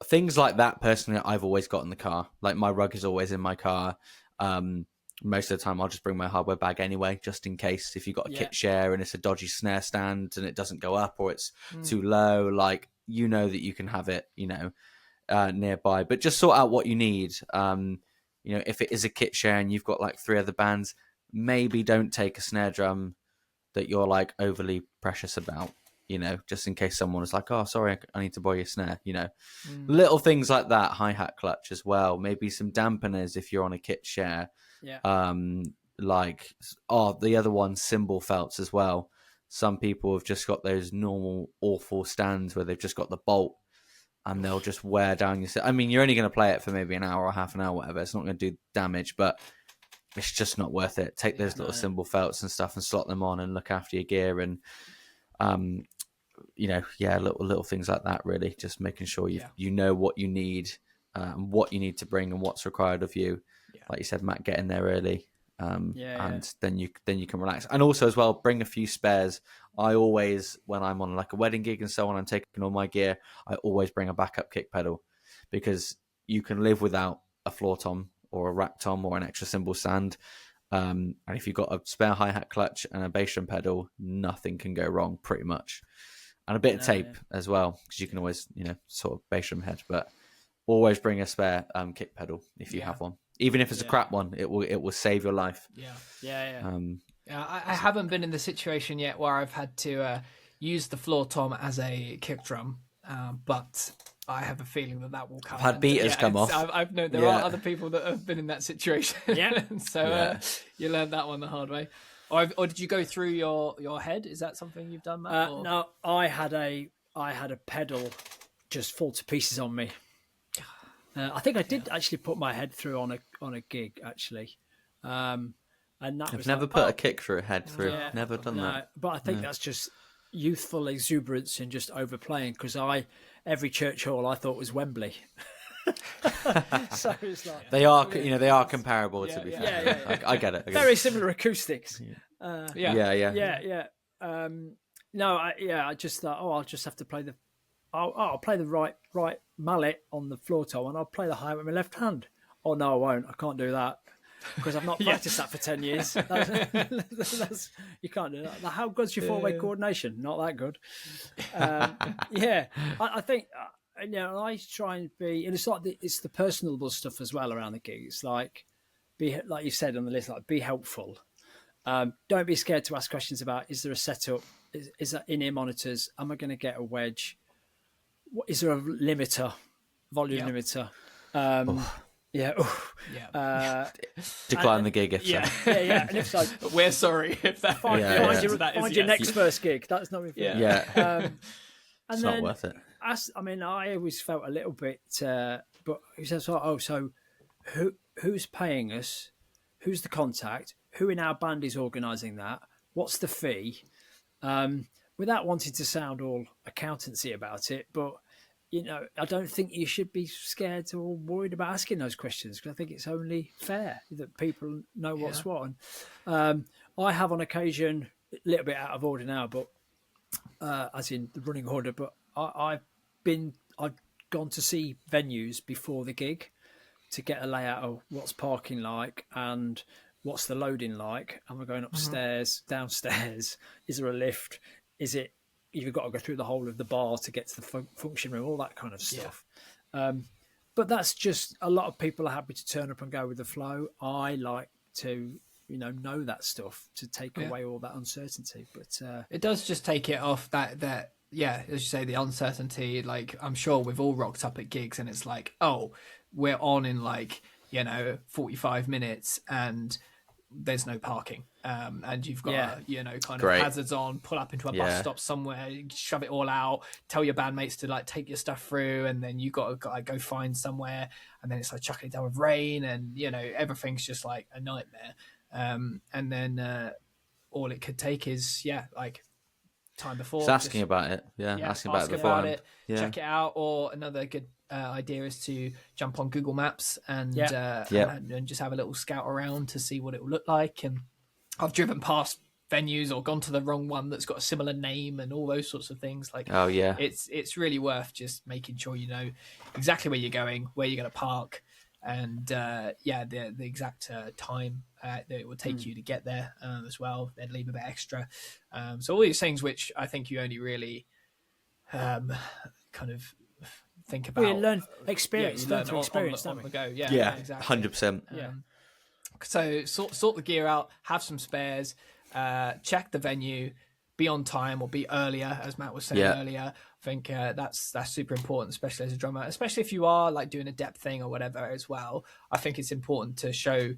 things like that, personally, I've always got in the car. Like, my rug is always in my car. Most of the time I'll just bring my hardware bag anyway, just in case. If you've got a kit share and it's a dodgy snare stand and it doesn't go up or it's too low, like, that you can have it, nearby. But just sort out what you need. If it is a kit share and you've got like 3 other bands, maybe don't take a snare drum that you're like overly precious about, just in case someone is like, oh, sorry, I need to borrow your snare, Little things like that. Hi-hat clutch as well. Maybe some dampeners if you're on a kit share. The other one, cymbal felts as well. Some people have just got those normal awful stands where they've just got the bolt and they'll just wear down your set. I mean, you're only going to play it for maybe an hour or half an hour, whatever. It's not going to do damage, but it's just not worth it. Take those little cymbal felts and stuff and slot them on and look after your gear, and little things like that. Really, just making sure you know what you need, what you need to bring, and what's required of you. Like you said, Matt, get in there early, and then you can relax. And also as well, bring a few spares. I always, when I'm on like a wedding gig and so on, I'm taking all my gear, I always bring a backup kick pedal, because you can live without a floor tom or a rack tom or an extra cymbal stand. And if you've got a spare hi-hat clutch and a bass drum pedal, nothing can go wrong pretty much. And a bit of tape as well, because you can always, sort of bass drum head, but always bring a spare kick pedal if you have one. Even if it's a crap one, it will save your life. I haven't been in the situation yet where I've had to use the floor tom as a kick drum, but I have a feeling that will come. I've had beaters come off. I've known there are other people that have been in that situation. So you learned that one the hard way. Or did you go through your head? Is that something you've done, Matt? No, I had a pedal just fall to pieces on me. I think I did actually put my head through on a gig actually, and that I've never put a kick through a head through. Never done that. But I think that's just youthful exuberance and just overplaying, because every church hall I thought was Wembley. So it's like they are comparable, to be fair. I get it. Very similar acoustics. I just thought, I'll just have to play I'll play the right mallet on the floor tom, and I'll play the high with my left hand. Oh no, I won't. I can't do that, because I've not practiced that for 10 years. You can't do that. How good's your 4-way coordination? Not that good. I think I try and be, and it's like it's the personable stuff as well around the gig. It's like like you said on the list, like be helpful. Don't be scared to ask questions about, is there a setup? Is that in-ear monitors? Am I going to get a wedge? Is there a limiter, volume limiter? Decline the gig if so. And if so, we're sorry if that. Find your next first gig. That's not. And It's then, not worth it. I always felt a little bit, but he says, so who's paying us? Who's the contact? Who in our band is organising that? What's the fee? Without wanting to sound all accountancy about it, but I don't think you should be scared or worried about asking those questions, because I think it's only fair that people know what's what. And I have on occasion, a little bit out of order now, but as in the running order, but I've gone to see venues before the gig to get a layout of what's parking like and what's the loading like. Am I going upstairs, downstairs? Is there a lift? Is it you've got to go through the whole of the bar to get to the function room? All that kind of stuff. But that's just, a lot of people are happy to turn up and go with the flow. I like to know that stuff to take away all that uncertainty. But it does just take it off that as you say, the uncertainty. Like, I'm sure we've all rocked up at gigs and it's like, oh, we're on in 45 minutes and there's no parking, and you've got kind of hazards on, pull up into a bus stop somewhere, shove it all out, tell your bandmates to take your stuff through, and then you got to go find somewhere, and then it's chucking it down with rain, and everything's just like a nightmare. And then all it could take is time before, just asking about it. Asking about it beforehand. Check it out. Or another good idea is to jump on Google Maps and and just have a little scout around to see what it will look like. And I've driven past venues or gone to the wrong one that's got a similar name and all those sorts of things. It's really worth just making sure you know exactly where you're going, where you're going to park, and the exact time that it will take you to get there as well. Then leave a bit extra. So all these things which I think you only really kind of think about. We learn experience, learn through experience, on the go. Exactly. 100%. So sort the gear out, have some spares, check the venue, be on time or be earlier, as Matt was saying earlier. I think that's super important, especially as a drummer, especially if you are doing a depth thing or whatever as well. I think it's important to show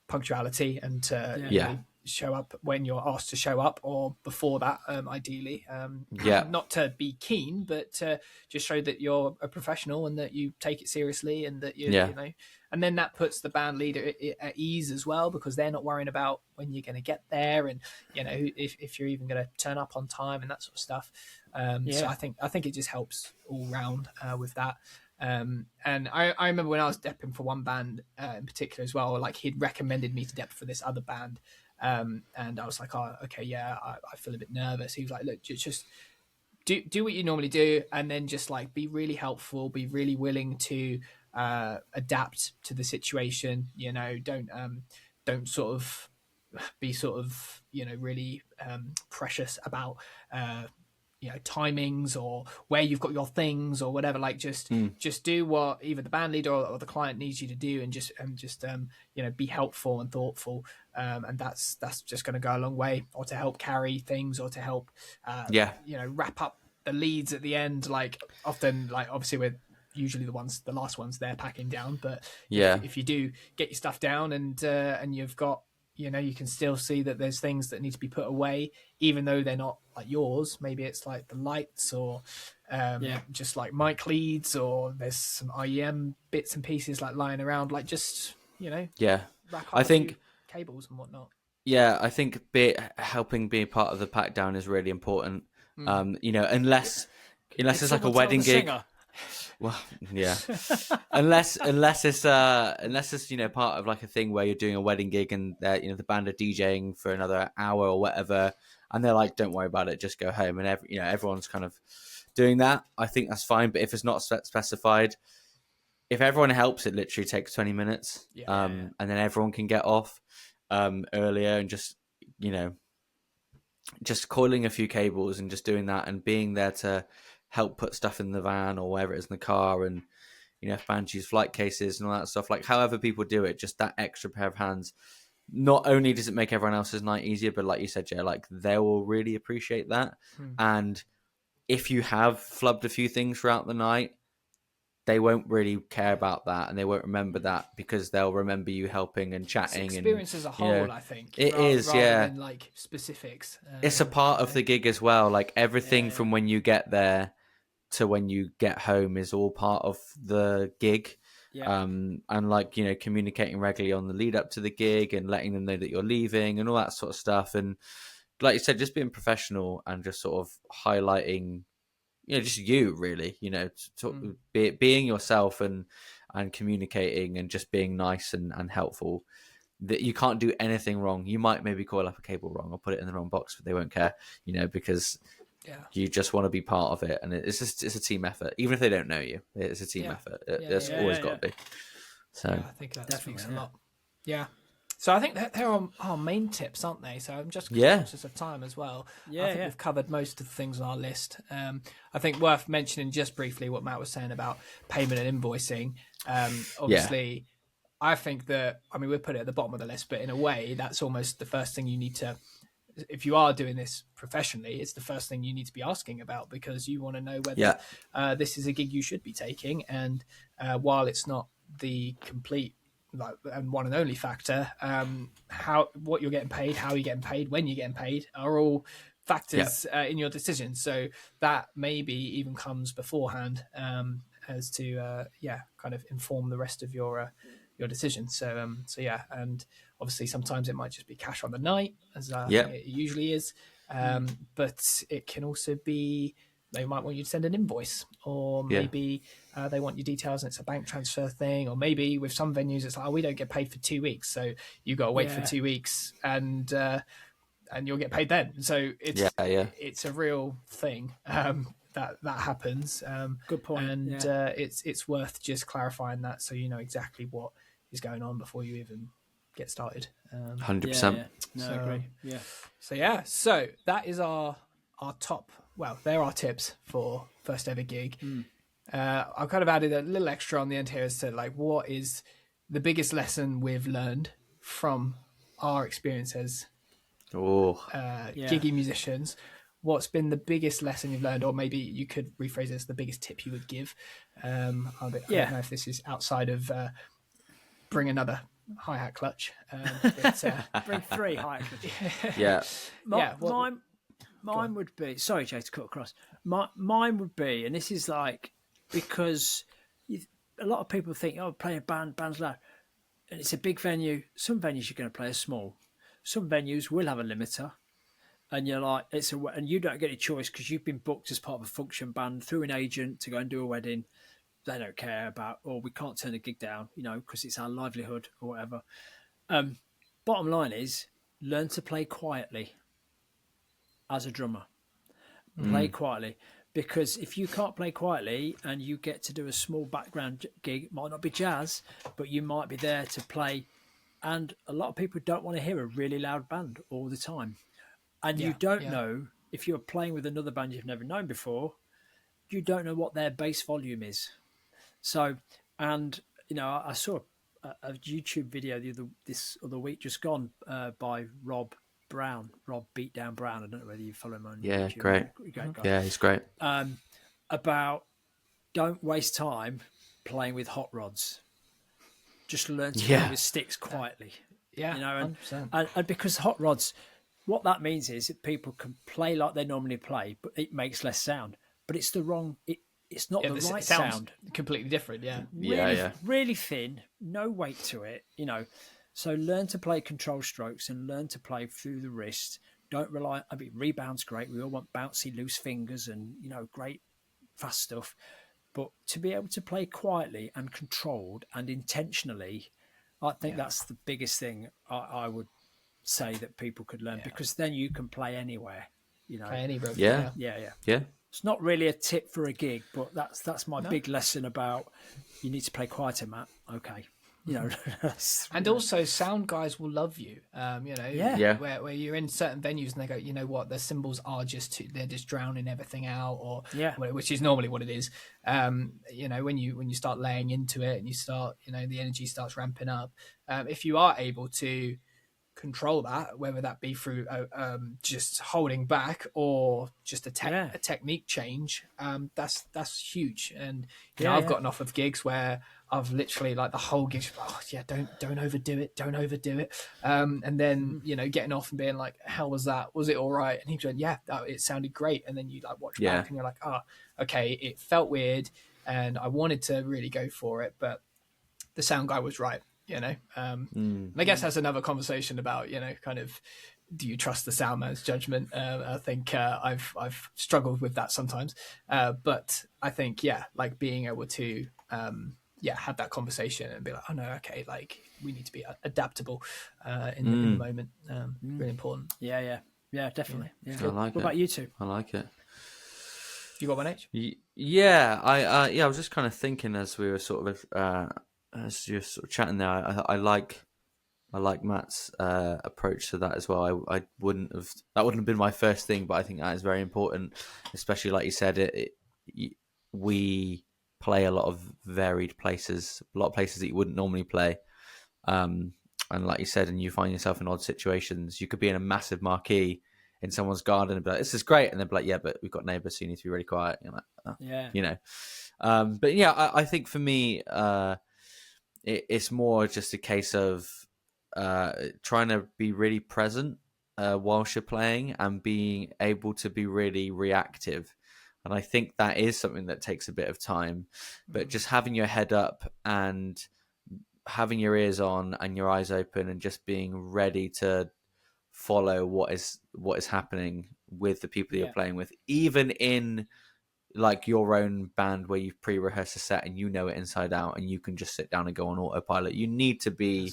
punctuality and to show up when you're asked to show up, or before that, ideally. Not to be keen, but to just show that you're a professional and that you take it seriously, and that you know. And then that puts the band leader at ease as well, because they're not worrying about when you're going to get there, and if you're even going to turn up on time and that sort of stuff. So I think it just helps all round with that. And I remember when I was depping for one band in particular as well, he'd recommended me to dep for this other band. And I was like, oh, okay, I feel a bit nervous. He was like, look, just do what you normally do, and then just be really helpful, be really willing to adapt to the situation. Don't sort of be really precious about timings or where you've got your things or whatever. Just do what either the band leader or the client needs you to do, and just be helpful and thoughtful, and that's just going to go a long way, or to help carry things, or to help wrap up the leads at the end. Often obviously we're usually the last ones they're packing down, but if you do get your stuff down and you've got you can still see that there's things that need to be put away, even though they're not yours. Maybe it's the lights, or just mic leads, or there's some IEM bits and pieces lying around. Wrap up I think cables and whatnot. I think helping being part of the pack down is really important. Unless it's a wedding gig. Singer. Well, unless it's part of a thing where you're doing a wedding gig and the band are DJing for another hour or whatever, and they're like, don't worry about it, just go home, and everyone's kind of doing that. I think that's fine, but if it's not specified, if everyone helps, it literally takes 20 minutes, and then everyone can get off earlier, and just coiling a few cables and just doing that, and being there to help put stuff in the van or wherever it is in the car, and if bands use flight cases and all that stuff, however people do it, just that extra pair of hands. Not only does it make everyone else's night easier, but like you said, Jay, they will really appreciate that. And if you have flubbed a few things throughout the night, they won't really care about that, and they won't remember that, because they'll remember you helping and chatting. It's experience as a whole, I think. It is, rather than specifics. It's a part of the gig as well. Everything from when you get there to when you get home is all part of the gig. Yeah. And like, you know, communicating regularly on the lead up to the gig and letting them know that you're leaving and all that sort of stuff. And like you said, just being professional and just sort of highlighting, you know, just you really, you know, being yourself and communicating and just being nice and helpful. That you can't do anything wrong. You might maybe coil up a cable wrong or put it in the wrong box, but they won't care, you know, because you just want to be part of it. And it's a team effort. Even if they don't know you, it's a team effort. It's always got to be. So I think that speaks a lot. Yeah. So I think that they're our main tips, aren't they? So I'm just conscious of time as well. I think we've covered most of the things on our list. I think worth mentioning just briefly what Matt was saying about payment and invoicing. Obviously, I think that, I mean, we'll put it at the bottom of the list, but in a way, that's almost the first thing you need to, if you are doing this professionally, it's the first thing you need to be asking about, because you want to know whether this is a gig you should be taking. And while it's not the complete and one and only factor, what you're getting paid, how you're getting paid, when you're getting paid are all factors in your decision. So that maybe even comes beforehand as to kind of inform the rest of your decision. So yeah, and obviously sometimes it might just be cash on the night, as it usually is, but it can also be they might want you to send an invoice, or maybe they want your details and it's a bank transfer thing, or maybe with some venues it's like, we don't get paid for 2 weeks, so you got to wait for 2 weeks and you'll get paid then. So it's a real thing that happens. Good point. And it's worth just clarifying that, so you know exactly what is going on before you even get started. 100%. No, I agree. So that is our top. Well, they're our tips for first ever gig. I've kind of added a little extra on the end here as to like, what is the biggest lesson we've learned from our experience as giggy musicians. What's been the biggest lesson you've learned, or maybe you could rephrase it as the biggest tip you would give. I don't know if this is outside of bring another hi-hat clutch. Bring 3 hi-hat clutches. Mine would be, sorry Jay to cut across, mine would be, and this is like, because a lot of people think, play a band's loud, and it's a big venue. Some venues you're going to play are small. Some venues will have a limiter, and you're like, and you don't get a choice because you've been booked as part of a function band through an agent to go and do a wedding. They don't care about, we can't turn the gig down, you know, because it's our livelihood or whatever. Bottom line is, learn to play quietly as a drummer. Play quietly, because if you can't play quietly and you get to do a small background gig, it might not be jazz, but you might be there to play. And a lot of people don't want to hear a really loud band all the time. And you don't know, if you're playing with another band you've never known before, you don't know what their bass volume is. So, and, you know, I saw a YouTube video this other week just gone by Rob Beatdown Brown. I don't know whether you follow him on YouTube. Great guy. Yeah, he's great. About don't waste time playing with hot rods. Just learn to play with sticks quietly. Yeah, you know, 100%. And because hot rods, what that means is that people can play like they normally play, but it makes less sound. But it's the wrong. It's not the right sound. Completely different. Yeah. Really thin. No weight to it. You know. So learn to play control strokes and learn to play through the wrist. Don't rely. I mean, rebound's great. We all want bouncy, loose fingers and, you know, great fast stuff. But to be able to play quietly and controlled and intentionally, I think that's the biggest thing I would say that people could learn, because then you can play anywhere. You know, play any road. Yeah. It's not really a tip for a gig, but that's my big lesson about you need to play quieter, Matt. Okay. You know, and also sound guys will love you. You know, where you're in certain venues and they go, you know what, the cymbals are they're just drowning everything out, or which is normally what it is. You know, when you start laying into it and you start, you know, the energy starts ramping up. If you are able to control that, whether that be through just holding back or just a technique change, that's huge. And you know, I've gotten off of gigs where I've literally like the whole gig, oh yeah, don't overdo it, and then getting off and being like, how was that? Was it all right? And he went, yeah, it sounded great. And then you like watch back and you're like, okay, it felt weird, and I wanted to really go for it, but the sound guy was right. And I guess that's another conversation about kind of, do you trust the sound man's judgment? I think I've struggled with that sometimes, but I think like being able to have that conversation and be like, oh no, okay, like we need to be adaptable in the moment. Really important. Yeah, definitely. Yeah. I like it. What about you two? I like it. You got one, H? Yeah, I was just kind of thinking as we were sort of as you're sort of chatting there. I like Matt's approach to that as well. I wouldn't have been my first thing, but I think that is very important, especially like you said. We play a lot of varied places, a lot of places that you wouldn't normally play, and like you said, and you find yourself in odd situations. You could be in a massive marquee in someone's garden and be like, "This is great," and they'd be like, "Yeah, but we've got neighbours, so you need to be really quiet." You're like, But yeah, I think for me, it's more just a case of trying to be really present whilst you're playing and being able to be really reactive. And I think that is something that takes a bit of time, but just having your head up and having your ears on and your eyes open and just being ready to follow what is happening with the people that you're playing with, even in like your own band where you've pre-rehearsed a set and it inside out and you can just sit down and go on autopilot. You need to be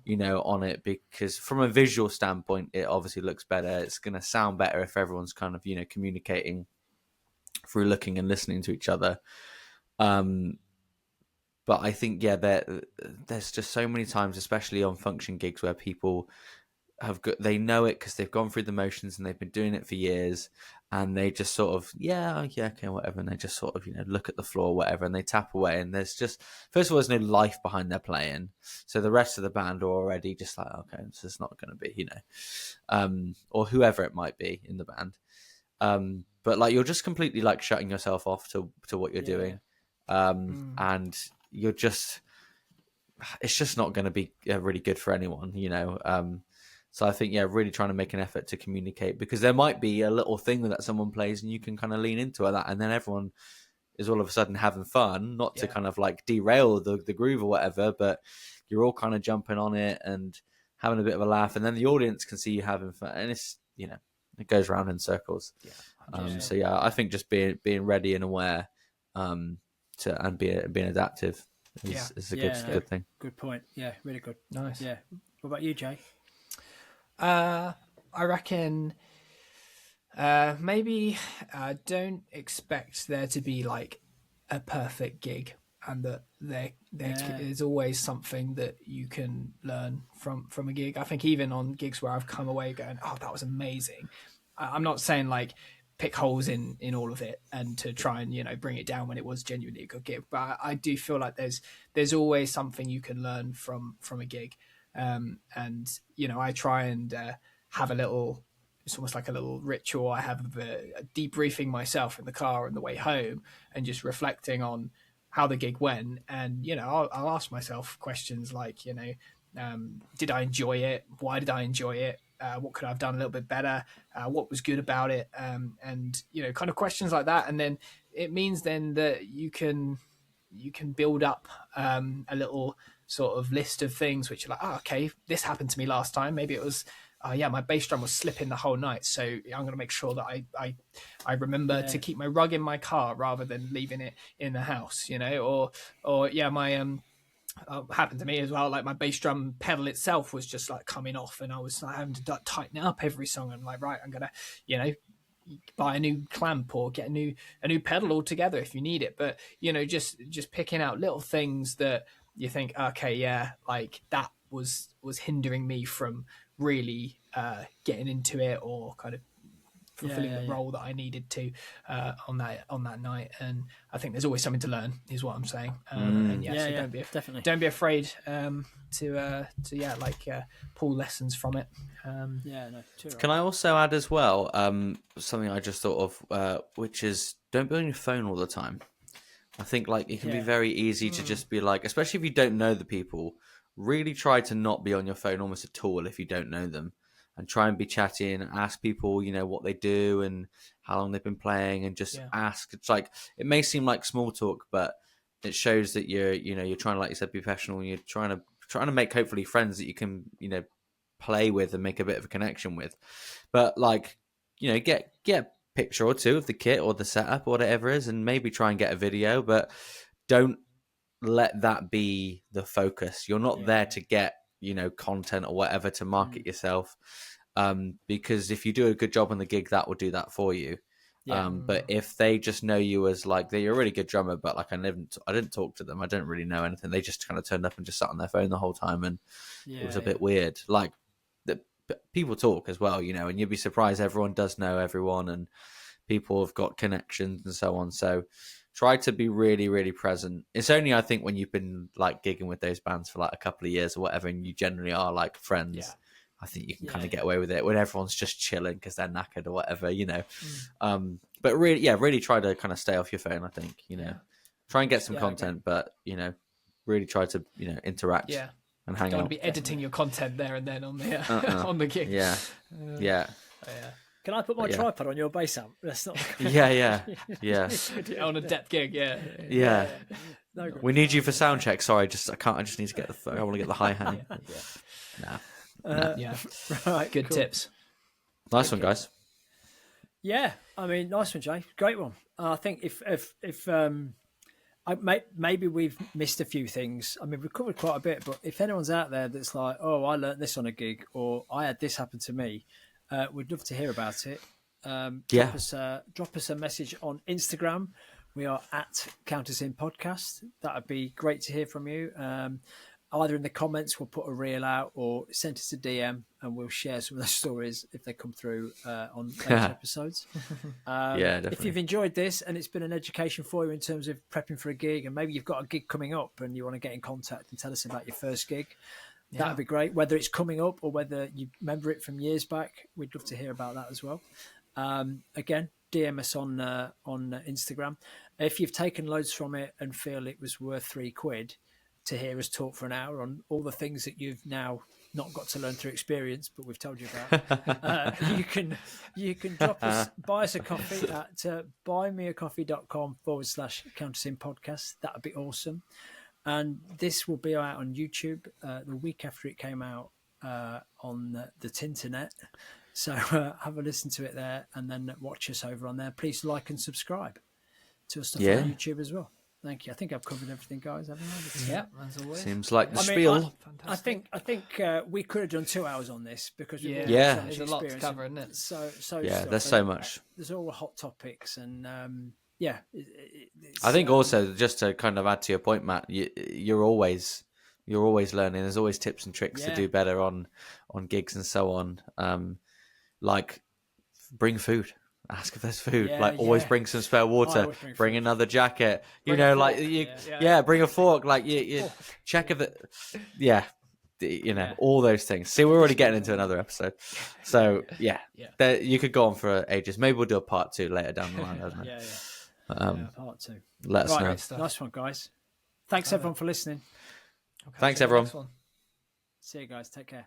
on it, because from a visual standpoint it obviously looks better. It's going to sound better if everyone's kind of communicating through looking and listening to each other. But I think there's just so many times, especially on function gigs, where people they know it because they've gone through the motions and they've been doing it for years, and they just sort of okay, whatever, and they just sort of look at the floor or whatever, and they tap away, and there's just, first of all, there's no life behind their playing, so the rest of the band are already just like, okay, this is not going to be or whoever it might be in the band, but like you're just completely like shutting yourself off to what you're doing, and you're just, it's just not going to be really good for anyone, So I think, really trying to make an effort to communicate, because there might be a little thing that someone plays and you can kind of lean into that, and then everyone is all of a sudden having fun, not to kind of like derail the groove or whatever, but you're all kind of jumping on it and having a bit of a laugh, and then the audience can see you having fun, and it's, it goes around in circles. So I think just being ready and aware and being adaptive is a good thing. Good point. Yeah, really good. Nice. Yeah. What about you, Jay? I reckon maybe don't expect there to be like a perfect gig, and that there is always something that you can learn from a gig. I think even on gigs where I've come away going, oh, that was amazing. I'm not saying like pick holes in all of it and to try and bring it down when it was genuinely a good gig, but I do feel like there's always something you can learn from a gig. And I try and have a little, it's almost like a little ritual I have of debriefing myself in the car on the way home and just reflecting on how the gig went. And I'll ask myself questions like, did I enjoy it? Why did I enjoy it? What could I have done a little bit better? What was good about it? And kind of questions like that. And then it means then that you can build up a little sort of list of things which are like, okay, this happened to me last time. Maybe it was, my bass drum was slipping the whole night, so I'm going to make sure that I remember to keep my rug in my car rather than leaving it in the house, my happened to me as well, like my bass drum pedal itself was just like coming off, and I was like, having to tighten it up every song. I'm like, right, I'm gonna buy a new clamp or get a new pedal altogether if you need it. But just picking out little things that you think, okay, like that was hindering me from really getting into it or kind of fulfilling the role that I needed to on that night. And I think there's always something to learn, is what I'm saying. So don't be afraid to pull lessons from it. Can I also add as well something I just thought of, which is don't be on your phone all the time. I think like it can be Yeah. very easy to just be like, especially if you don't know the people, really try to not be on your phone almost at all if you don't know them, and try and be chatty and ask people, you know, what they do and how long they've been playing, and just ask. It's like, it may seem like small talk, but it shows that you're, you know, you're trying to, like you said, be professional, and you're trying to make hopefully friends that you can, you know, play with and make a bit of a connection with. But like, you know, get a picture or two of the kit or the setup or whatever it is, and maybe try and get a video, but don't let that be the focus. You're not there to get, you know, content or whatever to market yourself, because if you do a good job on the gig, that will do that for you. But if they just know you as like, they're a really good drummer, but like I didn't talk to them, I don't really know anything, they just kind of turned up and just sat on their phone the whole time, and it was a bit weird. Like, people talk as well, you know, and you'd be surprised, everyone does know everyone, and people have got connections and so on. So try to be really, really present. It's only, I think, when you've been like gigging with those bands for like a couple of years or whatever, and you generally are like friends, I think you can kind of get away with it when everyone's just chilling because they're knackered or whatever, you know. But really try to kind of stay off your phone, I think, you know. Try and get some content, but, you know, really try to, you know, interact and hang out. Don't be editing your content there and then on the on the gig. Yeah. Can I put my tripod on your bass amp? That's not. Yeah. On a depth gig, Yeah. No, we need you for sound check. Sorry, I can't. I just need to get the. I want to get the hi hat. No. Right. Good tips. Nice one, guys. Yeah, I mean, nice one, Jay. Great one. I think if maybe we've missed a few things. I mean, we've covered quite a bit, but if anyone's out there that's like, oh, I learned this on a gig, or I had this happen to me, we'd love to hear about it. Drop us a message on Instagram. We are at Count Us In Podcast. That would be great to hear from you. Either in the comments, we'll put a reel out, or send us a DM and we'll share some of those stories if they come through on later episodes. Definitely. If you've enjoyed this and it's been an education for you in terms of prepping for a gig, and maybe you've got a gig coming up and you want to get in contact and tell us about your first gig, that would be great. Whether it's coming up or whether you remember it from years back, we'd love to hear about that as well. Again, DM us on Instagram. If you've taken loads from it and feel it was worth £3 to hear us talk for an hour on all the things that you've now not got to learn through experience, but we've told you about, you can buy us a coffee at buymeacoffee.com/CountUsInPodcast. That would be awesome. And this will be out on YouTube the week after it came out on the Tinternet. So have a listen to it there, and then watch us over on there. Please like and subscribe to us on YouTube as well. Thank you. I think I've covered everything, guys, haven't I? Yeah, as always. Seems like the spiel. I think we could have done 2 hours on this because we've there's a lot to cover, isn't it? So there's so much. There's all the hot topics, and I think also, just to kind of add to your point, Matt, you're always learning. There's always tips and tricks to do better on gigs and so on. Like, bring food. Ask if there's food. Always bring some spare water. Bring another jacket. Bring a fork. Like, you check if it. Yeah, all those things. See, we're already getting into another episode. So you could go on for ages. Maybe we'll do a part 2 later down the line, doesn't it? Part 2. Let us know. Nice one, guys. Thanks everyone for listening. Thanks everyone. See you guys. Take care.